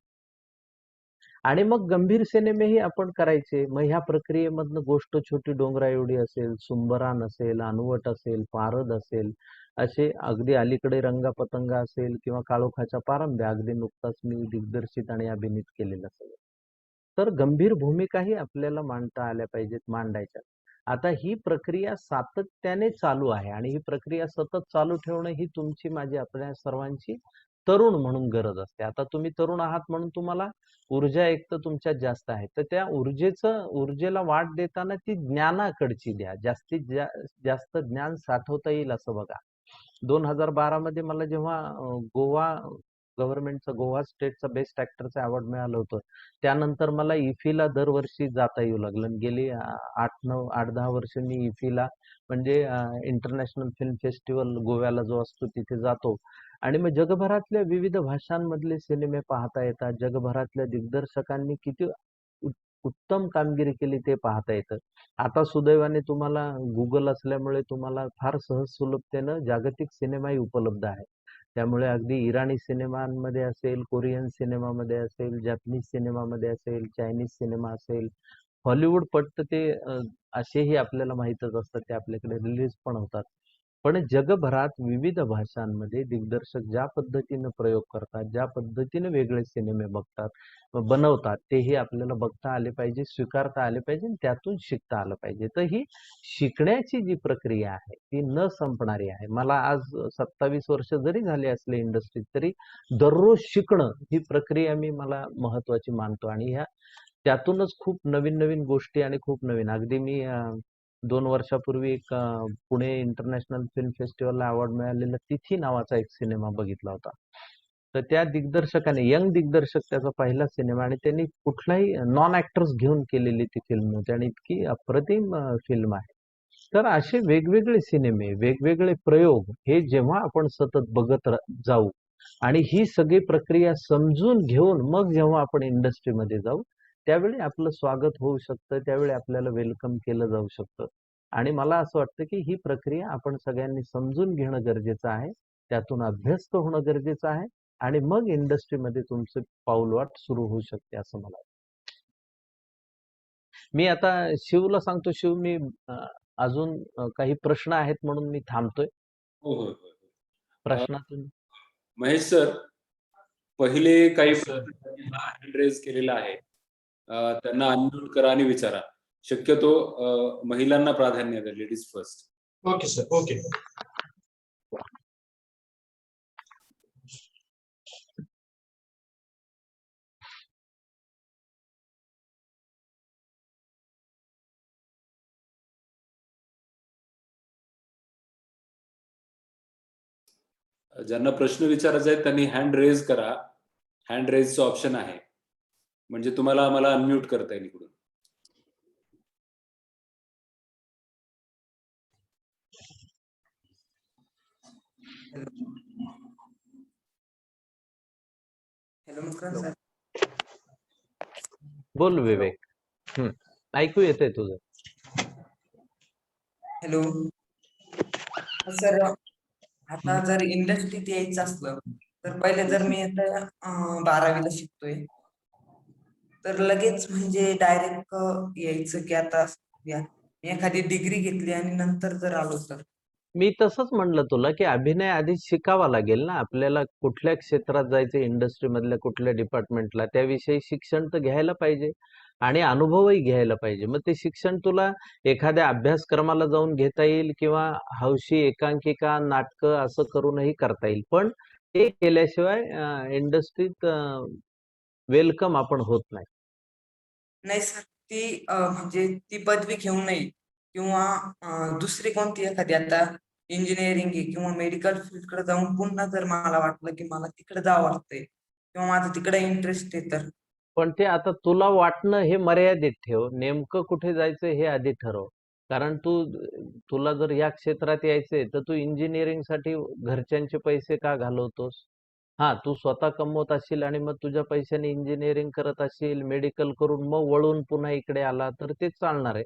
आणि मग गंभीर सिनेमेही आपण करायचे. मग ह्या प्रक्रियेमधनं गोष्ट छोटी डोंगरा एवढी असेल, सुंबरान असेल, अनुवट असेल, पारद असेल, असे अगदी अलीकडे रंगापतंगा असेल किंवा काळोखाच्या पारंब्या अगदी नुकताच मी दिग्दर्शित आणि अभिनीत केलेलं असेल. तर गंभीर भूमिकाही आपल्याला मांडता आल्या पाहिजेत, मांडायच्या. आता ही प्रक्रिया सातत्याने चालू आहे आणि ही प्रक्रिया सतत चालू ठेवणं ही तुमची, माझी, आपल्या सर्वांची तरुण म्हणून गरज असते. आता तुम्ही तरुण आहात म्हणून तुम्हाला ऊर्जा एक तर तुमच्यात जास्त आहे. तर त्या ऊर्जेला वाट देताना ती ज्ञानाकडची द्या. जास्त ज्ञान साठवता येईल असं बघा. 2012 मध्ये मला जेव्हा गोवा गव्हर्नमेंटचं गोवा स्टेटचा बेस्ट ऍक्टरचं अवॉर्ड मिळालं होतं, त्यानंतर मला इफीला दरवर्षी जाता येऊ लागलं. गेली 8-10 वर्ष मी इफीला म्हणजे इंटरनॅशनल फिल्म फेस्टिवल गोव्याला जो असतो तिथे जातो आणि मग जगभरातल्या विविध भाषांमधले सिनेमे पाहता येतात. जगभरातल्या दिग्दर्शकांनी किती उत्तम कामगिरी केली ते पाहता येतं. आता सुदैवाने तुम्हाला गुगल असल्यामुळे तुम्हाला फार सहज सुलभतेनं जागतिक सिनेमाही उपलब्ध आहे. त्यामुळे अगदी इराणी सिनेमांमध्ये असेल, कोरियन सिनेमामध्ये असेल, जॅपनीज सिनेमामध्ये असेल, चायनीज सिनेमा असेल, हॉलिवूड पट्ट ते असेही आपल्याला माहीतच असतात, ते आपल्याकडे रिलीज पण होतात. पण जगभरात विविध भाषांमध्ये दिग्दर्शक ज्या पद्धतीनं प्रयोग करतात, ज्या पद्धतीने वेगळे सिनेमे बनवतात, तेही आपल्याला बघता आले पाहिजे, स्वीकारता आले पाहिजे आणि त्यातून शिकता आलं पाहिजे. तर ही शिकण्याची जी प्रक्रिया आहे ती न संपणारी आहे. मला आज 27 वर्ष जरी झाले असले इंडस्ट्रीत तरी दररोज शिकणं ही प्रक्रिया मला महत्वाची मानतो आणि त्यातूनच खूप नवीन नवीन गोष्टी आणि खूप नवीन, अगदी मी 2 वर्षापूर्वी एक पुणे इंटरनॅशनल फिल्म फेस्टिवलला अवॉर्ड मिळालेला तिथी नावाचा एक सिनेमा बघितला होता. तर त्या दिग्दर्शकाने, यंग दिग्दर्शक, त्याचा पहिला सिनेमा आणि त्यांनी कुठलाही नॉन ऍक्टर्स घेऊन केलेली ती फिल्म होती आणि इतकी अप्रतिम फिल्म आहे. तर असे वेगवेगळे सिनेमे, वेगवेगळे प्रयोग हे जेव्हा आपण सतत बघत जाऊ आणि ही सगळी प्रक्रिया समजून घेऊन मग जेव्हा आपण इंडस्ट्रीमध्ये जाऊ, त्यावेळी आपलं स्वागत होऊ शकतं, त्यावेळी आपल्याला वेलकम केलं जाऊ शकतं. आणि मला असं वाटतं की ही प्रक्रिया आपण सगळ्यांनी समजून घेणं गरजेचं आहे, त्यातून अभ्यस्त होणं गरजेचं आहे आणि मग इंडस्ट्रीमध्ये तुमचं पाऊलवाट सुरू होऊ शकते असं मला वाटतं. मी आता शिवला सांगतो, शिव मी अजून काही प्रश्न आहेत म्हणून मी थांबतोय. हो हो हो. प्रश्नातून महेश सर, पहिले काही सर हँड रेज केलेला आहे, त्यांना अनम्यूट करा आणि विचारा. शक्यतो महिलांना प्राधान्य द्या, ladies first. Okay sir, okay. ज्यांना प्रश्न विचारायचे आहेत त्यांनी हँड रेज करा. हँड रेजचं ऑप्शन आहे, म्हणजे तुम्हाला मला अनम्यूट करता येईल इकडून. नमस्कार सर. बोल विवेक. ऐकू येतंय तुझं. हॅलो सर, आता जर इंडस्ट्रीत यायचं असलं तर पहिले जर मी आता 12वीला शिकतोय तर लगेच म्हणजे डायरेक्ट यायचं की आता मी एखादी डिग्री घेतली आणि नंतर जर आलो तर? मी तसंच म्हणलं तुला की अभिनय आधी शिकावा लागेल ना आपल्याला. कुठल्या क्षेत्रात जायचं, इंडस्ट्री मधल्या कुठल्या डिपार्टमेंटला, त्याविषयी शिक्षण तर घ्यायला पाहिजे आणि अनुभवही घ्यायला पाहिजे. मग ते शिक्षण तुला एखाद्या अभ्यासक्रमाला जाऊन घेता येईल किंवा हौशी एकांकिका, नाटकं असं करूनही करता येईल. पण ते केल्याशिवाय इंडस्ट्रीत वेलकम आपण होत नाही. नाही सर, ती म्हणजे ती पदवी घेऊ नये किंवा दुसरी कोणती एखादी आता इंजिनिअरिंग किंवा मेडिकल फील्डकडे जाऊन पुन्हा जर मला वाटलं की मला तिकडे जावं वाटतंय किंवा माझं तिकडे इंटरेस्ट आहे तर? पण ते आता तुला वाटणं हे मर्यादित ठेव. नेमकं कुठे जायचं हे आधी ठरव. कारण तुला जर या क्षेत्रात यायचंय तर तू इंजिनिअरिंग साठी घरच्यांचे पैसे का घालवतोस? हा, तू स्वतः कमवत असशील आणि मग तुझ्या पैशाने इंजिनिअरिंग करत असशील, मेडिकल करून मग वळून पुन्हा इकडे आला तर ते चालणार आहे.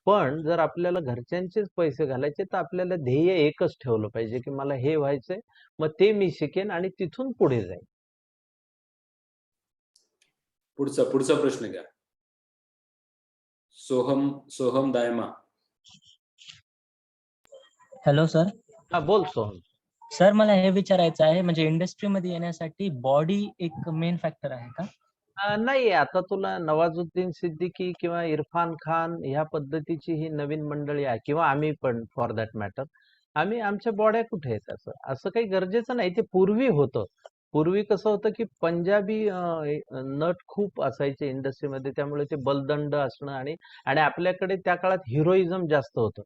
पण जर आपल्याला घरच्यांचेच पैसे घालायचे तर आपल्याला ध्येय एकच ठेवलं पाहिजे की मला हे व्हायचंय, मग ते मी शिकेन आणि तिथून पुढे जाईन. पुढचा प्रश्न घ्या. सोहम दायमा. Hello sir. हा बोल सोहम. सर मला हे विचारायचं आहे, म्हणजे इंडस्ट्रीमध्ये येण्यासाठी बॉडी एक मेन फॅक्टर आहे का? नाही, आता तुला नवाजुद्दीन सिद्दीकी किंवा इरफान खान ह्या पद्धतीची ही नवीन मंडळी आहे, किंवा आम्ही पण फॉर दॅट मॅटर, आम्ही आमच्या बॉड्या कुठे आहेत? असं असं काही गरजेचं नाही. ते पूर्वी होतं. पूर्वी कसं होतं की पंजाबी नट खूप असायचे इंडस्ट्रीमध्ये, त्यामुळे ते बलदंड असणं आणि आणि आपल्याकडे त्या काळात हिरोइझम जास्त होतं.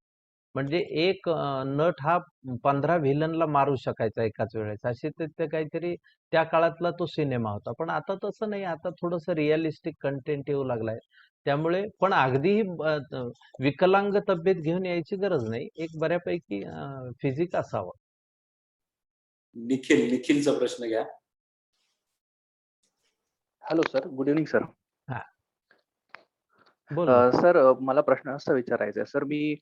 म्हणजे एक नट हा 15 व्हिलनला मारू शकायचा एकाच वेळेस, असे ते काहीतरी त्या काळातला तो सिनेमा होता. पण आता तसं नाही. आता थोडंसं रिअलिस्टिक कंटेंट येऊ लागलाय. त्यामुळे पण अगदी विकलांग तब्येत घेऊन यायची गरज नाही. एक बऱ्यापैकी फिजिक असावं. निखिलचा प्रश्न घ्या. Hello sir, good evening sir. हा बोल ना. सर मला प्रश्न असा विचारायचा आहे. सर मी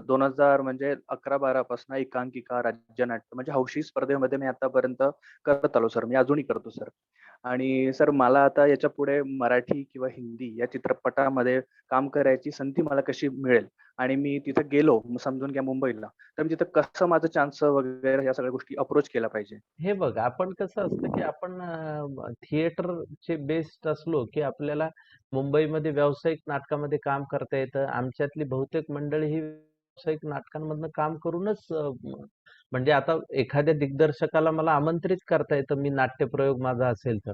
2011-12 पासून एकांकिका, राज्यनाट्य म्हणजे हौशी स्पर्धेमध्ये मी आतापर्यंत करत आलो सर. मी अजूनही करतो सर. आणि सर मला आता याच्या पुढे मराठी किंवा हिंदी या चित्रपटामध्ये काम करायची संधी मला कशी मिळेल? आणि मी तिथे गेलो समजून घ्या मुंबईला, तर मी तिथं कसं माझं चान्स वगैरे या सगळ्या गोष्टी अप्रोच केल्या पाहिजे? हे बघ, आपण कसं असतं की आपण थिएटरचे बेस्ट असलो की आपल्याला मुंबईमध्ये व्यावसायिक नाटकामध्ये काम करता येतं. आमच्यातली बहुतेक मंडळी ही व्यावसायिक नाटकांमधनं काम करूनच म्हणजे आता एखाद्या दिग्दर्शकाला मला आमंत्रित करता येतं, मी नाट्यप्रयोग माझा असेल तर,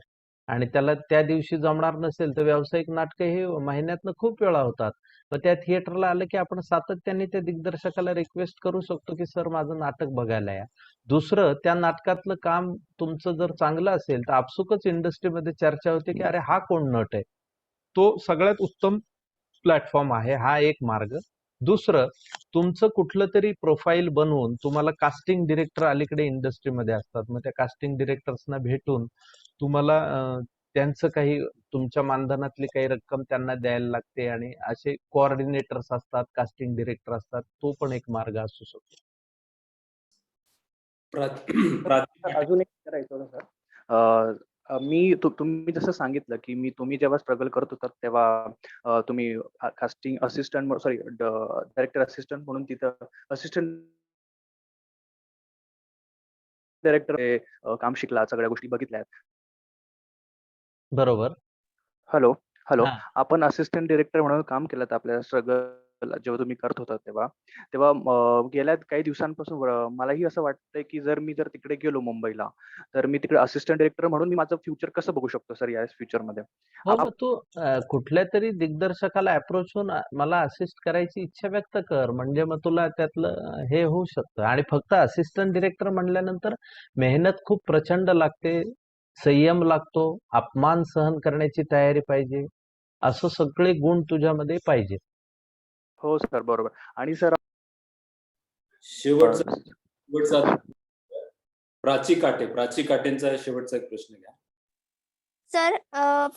आणि त्याला त्या दिवशी जमणार नसेल तर व्यावसायिक नाटकं हे महिन्यातनं खूप वेळा होतात. मग त्या थिएटरला आलं की आपण सातत्याने त्या दिग्दर्शकाला रिक्वेस्ट करू शकतो की सर माझं नाटक बघायला या. दुसरं, त्या नाटकातलं काम तुमचं जर चांगलं असेल तर आपसुकच इंडस्ट्रीमध्ये चर्चा होते की अरे हा कोण नट आहे. तो सगळ्यात उत्तम प्लॅटफॉर्म आहे, हा एक मार्ग. दुसरं, तुमचं कुठलं तरी प्रोफाईल बनवून तुम्हाला कास्टिंग डिरेक्टर अलीकडे इंडस्ट्रीमध्ये असतात, मग त्या कास्टिंग डिरेक्टर्सना भेटून तुम्हाला त्यांचं काही तुमच्या मानधनातली काही रक्कम त्यांना द्यायला लागते, आणि असे कोऑर्डिनेटर्स असतात, कास्टिंग डिरेक्टर असतात. तो पण एक मार्ग असू शकतो. अजून एक विचारायचं होतं सर. तुम्ही जसं सांगितलं की तुम्ही जेव्हा स्ट्रगल करत होता तेव्हा तुम्ही कास्टिंग असिस्टंट डायरेक्टर असिस्टंट म्हणून तिथं असिस्टंट डायरेक्टर काम शिकला, सगळ्या गोष्टी बघितल्या. बरोबर. हॅलो. हा. आपण असिस्टंट डायरेक्टर म्हणून काम केलं तर आपल्या स्ट्रगल जेव्हा तुम्ही करत होता तेव्हा गेल्या काही दिवसांपासून मलाही असं वाटतंय की जर तिकडे गेलो मुंबईला, तर मी तिकडे असिस्टंट डायरेक्टर म्हणून मी माझं फ्युचर कसं बघू शकतो सर या फ्युचरमध्ये? हो, मग तू कुठल्या तरी दिग्दर्शकाला अप्रोच होऊन मला असिस्ट करायची इच्छा व्यक्त कर, म्हणजे मग तुला त्यातलं हे होऊ शकतं. आणि फक्त असिस्टंट डिरेक्टर म्हणल्यानंतर मेहनत खूप प्रचंड लागते, संयम लागतो, अपमान सहन करण्याची तयारी पाहिजे, असं सगळे गुण तुझ्यामध्ये पाहिजे. हो सर, बरोबर. आणि सर शेवटचा प्राची काटेंचा शेवटचा एक प्रश्न घ्या. सर,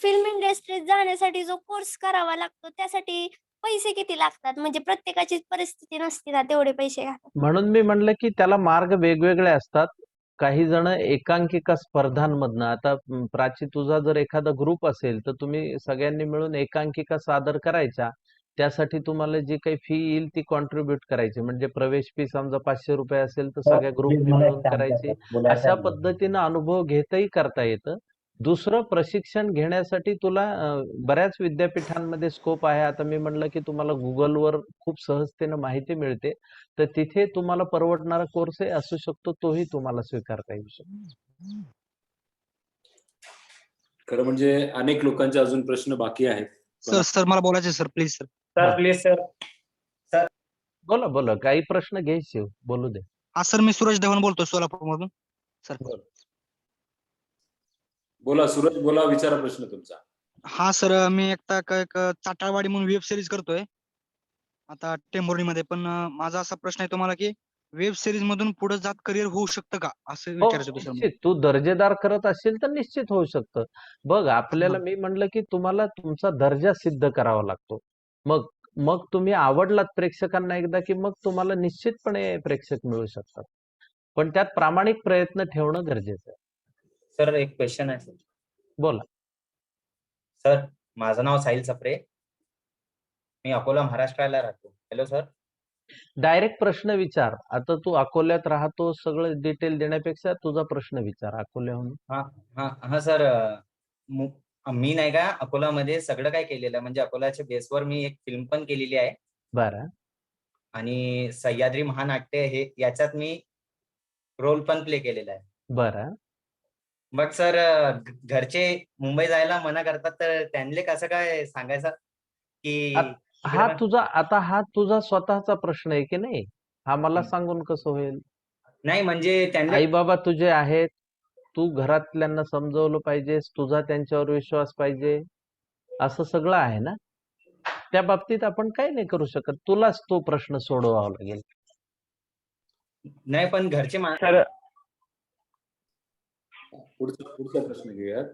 फिल्म इंडस्ट्रीत जाण्यासाठी जो कोर्स करावा लागतो त्यासाठी पैसे किती लागतात? म्हणजे प्रत्येकाची परिस्थिती नसते ना तेवढे पैसे घालत. म्हणून मी म्हणलं की त्याला मार्ग वेगवेगळे असतात. काही जण एकांकिका स्पर्धांमधनं, आता प्राची तुझा जर एखादा ग्रुप असेल तर तुम्ही सगळ्यांनी मिळून एकांकिका सादर करायच्या. त्यासाठी तुम्हाला जी काही फी येईल ती कॉन्ट्रीब्युट करायची. म्हणजे प्रवेश फी समजा 500 रुपये असेल तर सगळ्या ग्रुपनी मिळून करायची. अशा पद्धतीनं अनुभव घेतही करता येतं. दुसरं, प्रशिक्षण घेण्यासाठी तुला बऱ्याच विद्यापीठांमध्ये स्कोप आहे. आता मी म्हणलं की तुम्हाला गुगलवर खूप सहजतेनं माहिती मिळते, तर तिथे तुम्हाला परवडणारा कोर्सही असू शकतो, तोही तुम्हाला स्वीकारता येऊ शकतो. खरं म्हणजे अनेक लोकांचे अजून प्रश्न बाकी आहेत. सर मला बोलायचे सर, प्लीज सर. हा. Please sir. बोला, काही प्रश्न घ्यायचे बोलू दे. हा सर, मी सूरज देवण बोलतो सोलापूर मधून सर. बोला सूरज, बोला, विचारा प्रश्न तुमचा. हा सर, मी एक चाटाळवाडी म्हणून वेब सिरीज करतोय आता टेंभुर्णीमध्ये. पण माझा असा प्रश्न आहे तुम्हाला की वेब सिरीज मधून पुढे जात करिअर होऊ शकतं का, असं हो, विचारायचं होतं सर. निश्चित. तू दर्जेदार करत असेल तर निश्चित होऊ शकतं. बघ, आपल्याला मी म्हणलं की तुम्हाला तुमचा दर्जा सिद्ध करावा लागतो. मग तुम्ही आवडलात प्रेक्षकांना एकदा की मग तुम्हाला निश्चितपणे प्रेक्षक मिळू शकतात. पण त्यात प्रामाणिक प्रयत्न ठेवणं गरजेचं आहे. सर एक क्वेश्चन आहे सर. बोला. सर, माझं नाव साहिल सप्रे. मी अकोला, महाराष्ट्राला राहतो. Hello sir. डायरेक्ट प्रश्न विचार. आता तू अकोल्यात राहतो, सगळं डिटेल देण्यापेक्षा तुझा प्रश्न विचार अकोल्याहून. हा सर, मी नाही का अकोलामध्ये सगळं काय केलेलं आहे, म्हणजे अकोल्याच्या बेसवर मी एक फिल्म पण केलेली आहे बरं. आणि सह्याद्री महानाट्य हे याच्यात मी रोल पण प्ले केलेला आहे. बरं. मग सर, घरचे मुंबई जायला मना करतात, तर त्यांना कसं काय सांगायचं की हा तुझा स्वतःचा प्रश्न आहे की नाही? हा मला सांगून कसं होईल? नाही म्हणजे त्यांना आई बाबा तुझे आहेत, तू घरातल्यांना समजवलं पाहिजेस, तुझा त्यांच्यावर विश्वास पाहिजे, असं सगळं आहे ना. त्या बाबतीत आपण काही नाही करू शकत. तुलाच तो प्रश्न सोडवावा लागेल. नाही, पण घरचे सर पुढचा प्रश्न घेऊयात.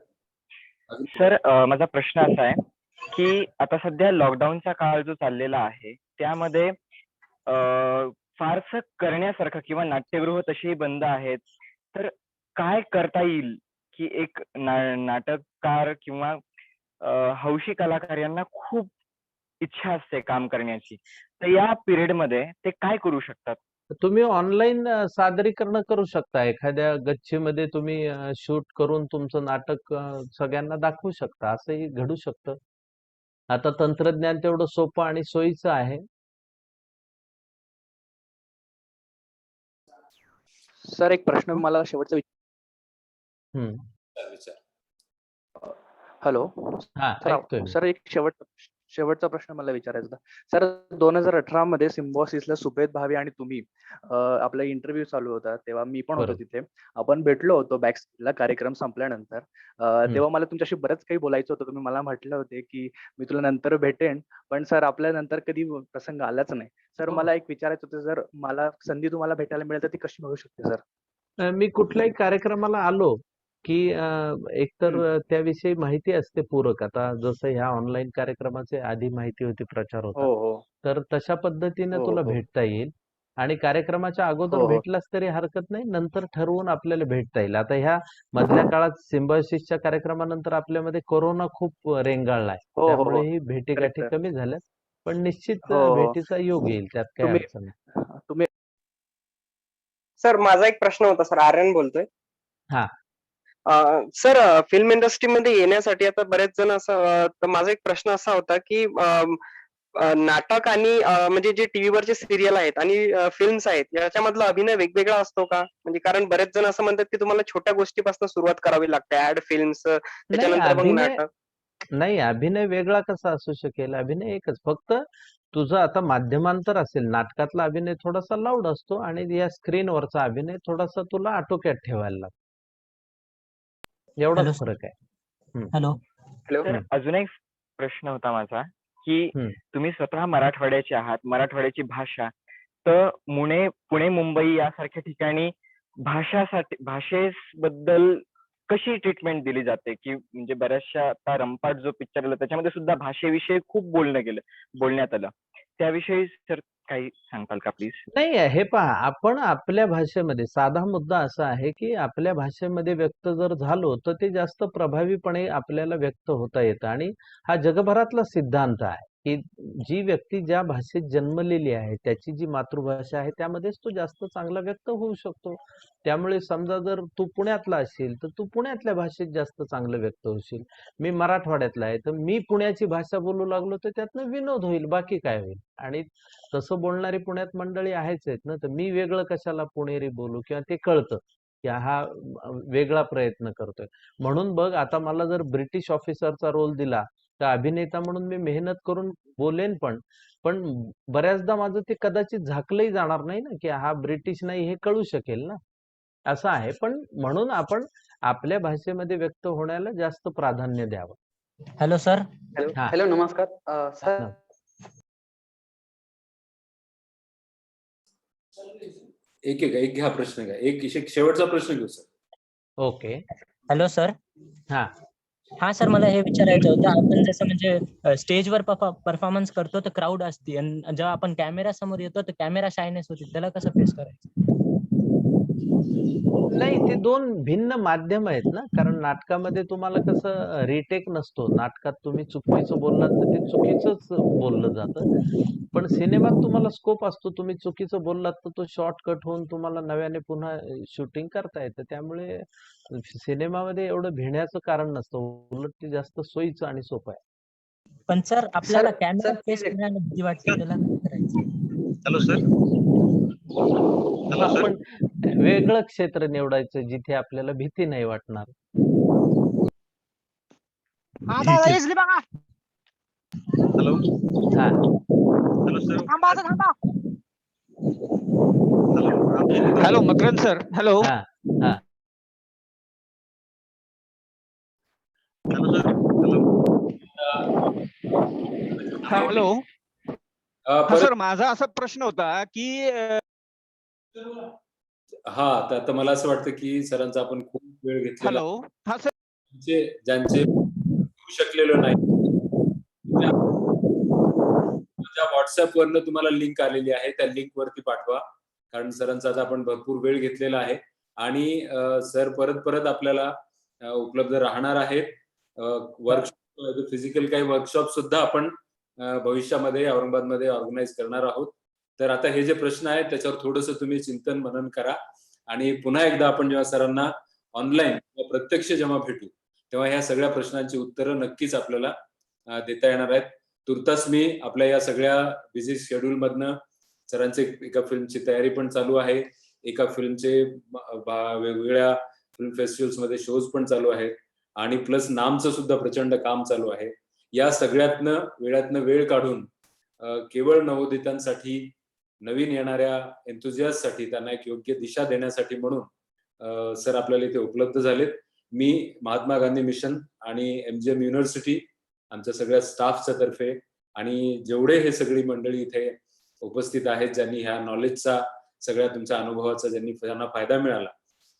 सर माझा प्रश्न असा आहे की आता सध्या लॉकडाऊनचा काळ जो चाललेला आहे त्यामध्ये फारसं करण्यासारखं किंवा नाट्यगृह तशी बंद आहेत, तर काय करता येईल की एक नाटककार किंवा हौशी कलाकार यांना खूप इच्छा असते काम करण्याची, तर या पिरियड मध्ये ते काय करू शकतात? तुम्ही ऑनलाईन सादरीकरण करू शकता. एखाद्या गच्चीमध्ये तुम्ही शूट करून तुमचं नाटक सगळ्यांना दाखवू शकता. असंही घडू शकतं. आता तंत्रज्ञान तेवढं सोपं आणि सोयीचं आहे. सर, एक प्रश्न मला शेवटचा विचार. हॅलो ऐकतोय मी. सर, एक शेवटचा प्रश्न मला विचारायचा होता. सर, 2018 मध्ये सिम्बॉसिसला सुभेद भावे आणि तुम्ही आपला इंटरव्ह्यू चालू होता, तेव्हा मी पण होतो बरोबर. तिथे. आपण भेटलो होतो बॅकस्टेजला कार्यक्रम संपल्यानंतर. तेव्हा मला तुमच्याशी बरंच काही बोलायचं होतं. तुम्ही मला म्हटलं होते की मी तुला नंतर भेटेन, पण सर आपल्या नंतर कधी प्रसंग आलाच नाही. सर, मला एक विचारायचं होतं, जर मला संधी तुम्हाला भेटायला मिळेल तर ती कशी मिळू शकते सर? मी कुठल्याही कार्यक्रमाला आलो की एकतर त्याविषयी माहिती असते पूरक. आता जसं ह्या ऑनलाईन कार्यक्रमाचे आधी माहिती होती, प्रचार होता, हो. तर तशा पद्धतीने हो, तुला हो. भेटता येईल. आणि कार्यक्रमाच्या अगोदर हो. भेटलास तरी हरकत नाही, नंतर ठरवून आपल्याला भेटता येईल. आता ह्या मधल्या काळात सिम्बायोसिसच्या कार्यक्रमानंतर आपल्यामध्ये कोरोना खूप रेंगाळलाय, हो. त्यामुळे ही Correct, भेटीगाठी sir. कमी झाल्यात. पण निश्चित हो. भेटीचा योग येईल, त्यात काही तुम्ही अडचण नाही. सर, माझा एक प्रश्न होता. सर, आर्यन बोलतोय. हा. सर, फिल्म इंडस्ट्रीमध्ये येण्यासाठी आता बरेच जण असं तर माझा एक प्रश्न असा होता की नाटक आणि म्हणजे जे टीव्हीवरचे सिरियल आहेत आणि फिल्म्स आहेत, याच्यामधला अभिनय वेगवेगळा असतो का? म्हणजे कारण बरेच जण असं म्हणतात की तुम्हाला छोट्या गोष्टीपासून सुरुवात करावी लागते, ऍड फिल्म्स, त्याच्यानंतर मग नाटक. नाही, अभिनय वेगळा कसा असू शकेल? अभिनय एकच. फक्त तुझं आता माध्यमांतर असेल. नाटकातला अभिनय थोडासा लाऊड असतो आणि या स्क्रीनवरचा अभिनय थोडासा तुला आटोक्यात ठेवायला लागतो. एवढाच फरक आहे. हॅलो. तर अजून एक प्रश्न होता माझा की तुम्ही स्वतः मराठवाड्याचे आहात, मराठवाड्याची भाषा, तर पुणे मुंबई यासारख्या ठिकाणी भाषेबद्दल कशी ट्रीटमेंट दिली जाते? की म्हणजे बऱ्याचशा आता रंपाट जो पिक्चर आला त्याच्यामध्ये सुद्धा भाषेविषयी खूप बोलण्यात आलं, त्याविषयी सर काही सांगताल का प्लीज? नाही, हे पहा, आपण आपल्या भाषेमध्ये साधा मुद्दा असा आहे की आपल्या भाषेमध्ये व्यक्त जर झालो तर ते जास्त प्रभावीपणे आपल्याला व्यक्त होता येतं. आणि हा जगभरातला सिद्धांत आहे की जी व्यक्ती ज्या भाषेत जन्मलेली आहे, त्याची जी मातृभाषा आहे, त्यामध्येच तो जास्त चांगला व्यक्त होऊ शकतो. त्यामुळे समजा जर तू पुण्यातला असेल तर तू पुण्यातल्या भाषेत जास्त चांगलं व्यक्त होशील. मी मराठवाड्यातला आहे तर मी पुण्याची भाषा बोलू लागलो तर त्यातनं विनोद होईल, बाकी काय होईल? आणि तसं बोलणारी पुण्यात मंडळी आहेच आहेत ना, तर मी वेगळं कशाला पुणेरी बोलू? किंवा ते कळतं की हा वेगळा प्रयत्न करतोय. म्हणून बघ, आता मला जर ब्रिटिश ऑफिसरचा रोल दिला तर अभिनेता म्हणून मी मेहनत करून बोलेन, पण बऱ्याचदा माझं ते कदाचित झाकलंही जाणार नाही ना, की हा ब्रिटिश नाही हे कळू शकेल ना, असं आहे. पण म्हणून आपण आपल्या भाषेमध्ये व्यक्त होण्याला जास्त प्राधान्य द्यावं. Hello sir. हॅलो, नमस्कार. सर, एक घ्या प्रश्न घ्या. एक शेवटचा प्रश्न घेऊ सर. ओके. Hello sir. हा सर, मला हे विचारायचं होतं, आपण जसं म्हणजे स्टेजवर परफॉर्मन्स करतो तर क्राऊड असते आणि जेव्हा आपण कॅमेरा समोर येतो तर कॅमेरा शायनेस होती, त्याला कसं फेस करायचं? नाही, ते दोन भिन्न माध्यम आहेत ना, कारण नाटकामध्ये तुम्हाला कसं रिटेक नसतो. नाटकात तुम्ही चुकीचं बोललात तर ते चुकीचंच बोललं जातं. पण सिनेमात तुम्हाला स्कोप असतो. तुम्ही चुकीचं बोललात तर तो शॉर्टकट होऊन तुम्हाला नव्याने पुन्हा शूटिंग करता येतं. त्यामुळे सिनेमामध्ये एवढं भिण्याचं कारण नसतं. उलट ते जास्त सोयीचं आणि सोपं आहे. पण सर आपल्याला सर कॅमेरा सर फेस करायला भीती वाटते, त्याला काय करायचं? Hello sir. Hello sir. आपण वेगळं क्षेत्र निवडायचं जिथे आपल्याला भीती नाही वाटणार. ठीक आहे. हॅलो. हा. Hello sir. Hello Makarand sir. Hello. हा. हा. Hello sir. हॅलो. हा सर, माझा असा प्रश्न होता की हा, तर आता मला असं वाटतं की सरांचा आपण खूप वेळ घेतलेला हॅलो. हा सर. ज्यांचे येऊ शकलेलो नाही, माझ्या WhatsApp वरनं तुम्हाला लिंक आलेली आहे, त्या लिंक वरती पाठवा. कारण सरांचा आता आपण भरपूर वेळ घेतलेला आहे आणि सर परत आपल्याला उपलब्ध राहणार आहेत. वर्कशॉप, फिजिकल काही वर्कशॉप सुद्धा आपण भविष्यामध्ये औरंगाबादमध्ये ऑर्गनाईज करणार आहोत. तर आता हे जे प्रश्न आहेत त्याच्यावर थोडंसं तुम्ही चिंतन मनन करा आणि पुन्हा एकदा आपण जेव्हा सरांना ऑनलाईन किंवा प्रत्यक्ष जेव्हा भेटू तेव्हा ह्या सगळ्या प्रश्नांची उत्तरं नक्कीच आपल्याला देता येणार आहेत. तुर्तास मी आपल्या या सगळ्या बिझी शेड्यूल मधनं सरांचे एका फिल्मची तयारी पण चालू आहे, एका फिल्मचे वेगवेगळ्या फिल्म फेस्टिवल्स मध्ये शोज पण चालू आहेत आणि प्लस नामचं सुद्धा प्रचंड काम चालू आहे. या सगळ्यातनं वेळ काढून केवळ नवोदितांसाठी, नवीन येणाऱ्या एन्थुझियास्टसाठी त्यांना एक योग्य दिशा देण्यासाठी म्हणून सर आपल्याला इथे उपलब्ध झालेत. मी महात्मा गांधी मिशन आणि MGM युनिव्हर्सिटी आमच्या सगळ्या स्टाफच्या तर्फे आणि जेवढे हे सगळी मंडळी इथे उपस्थित आहेत, ज्यांनी ह्या नॉलेजचा, सगळ्या तुमच्या अनुभवाचा ज्यांना फायदा मिळाला,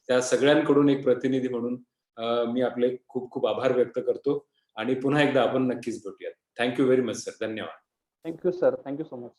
त्या सगळ्यांकडून एक प्रतिनिधी म्हणून मी आपले खूप खूप आभार व्यक्त करतो आणि पुन्हा एकदा आपण नक्कीच भेटूयात. Thank you very much sir. धन्यवाद. Thank you sir. Thank you so much.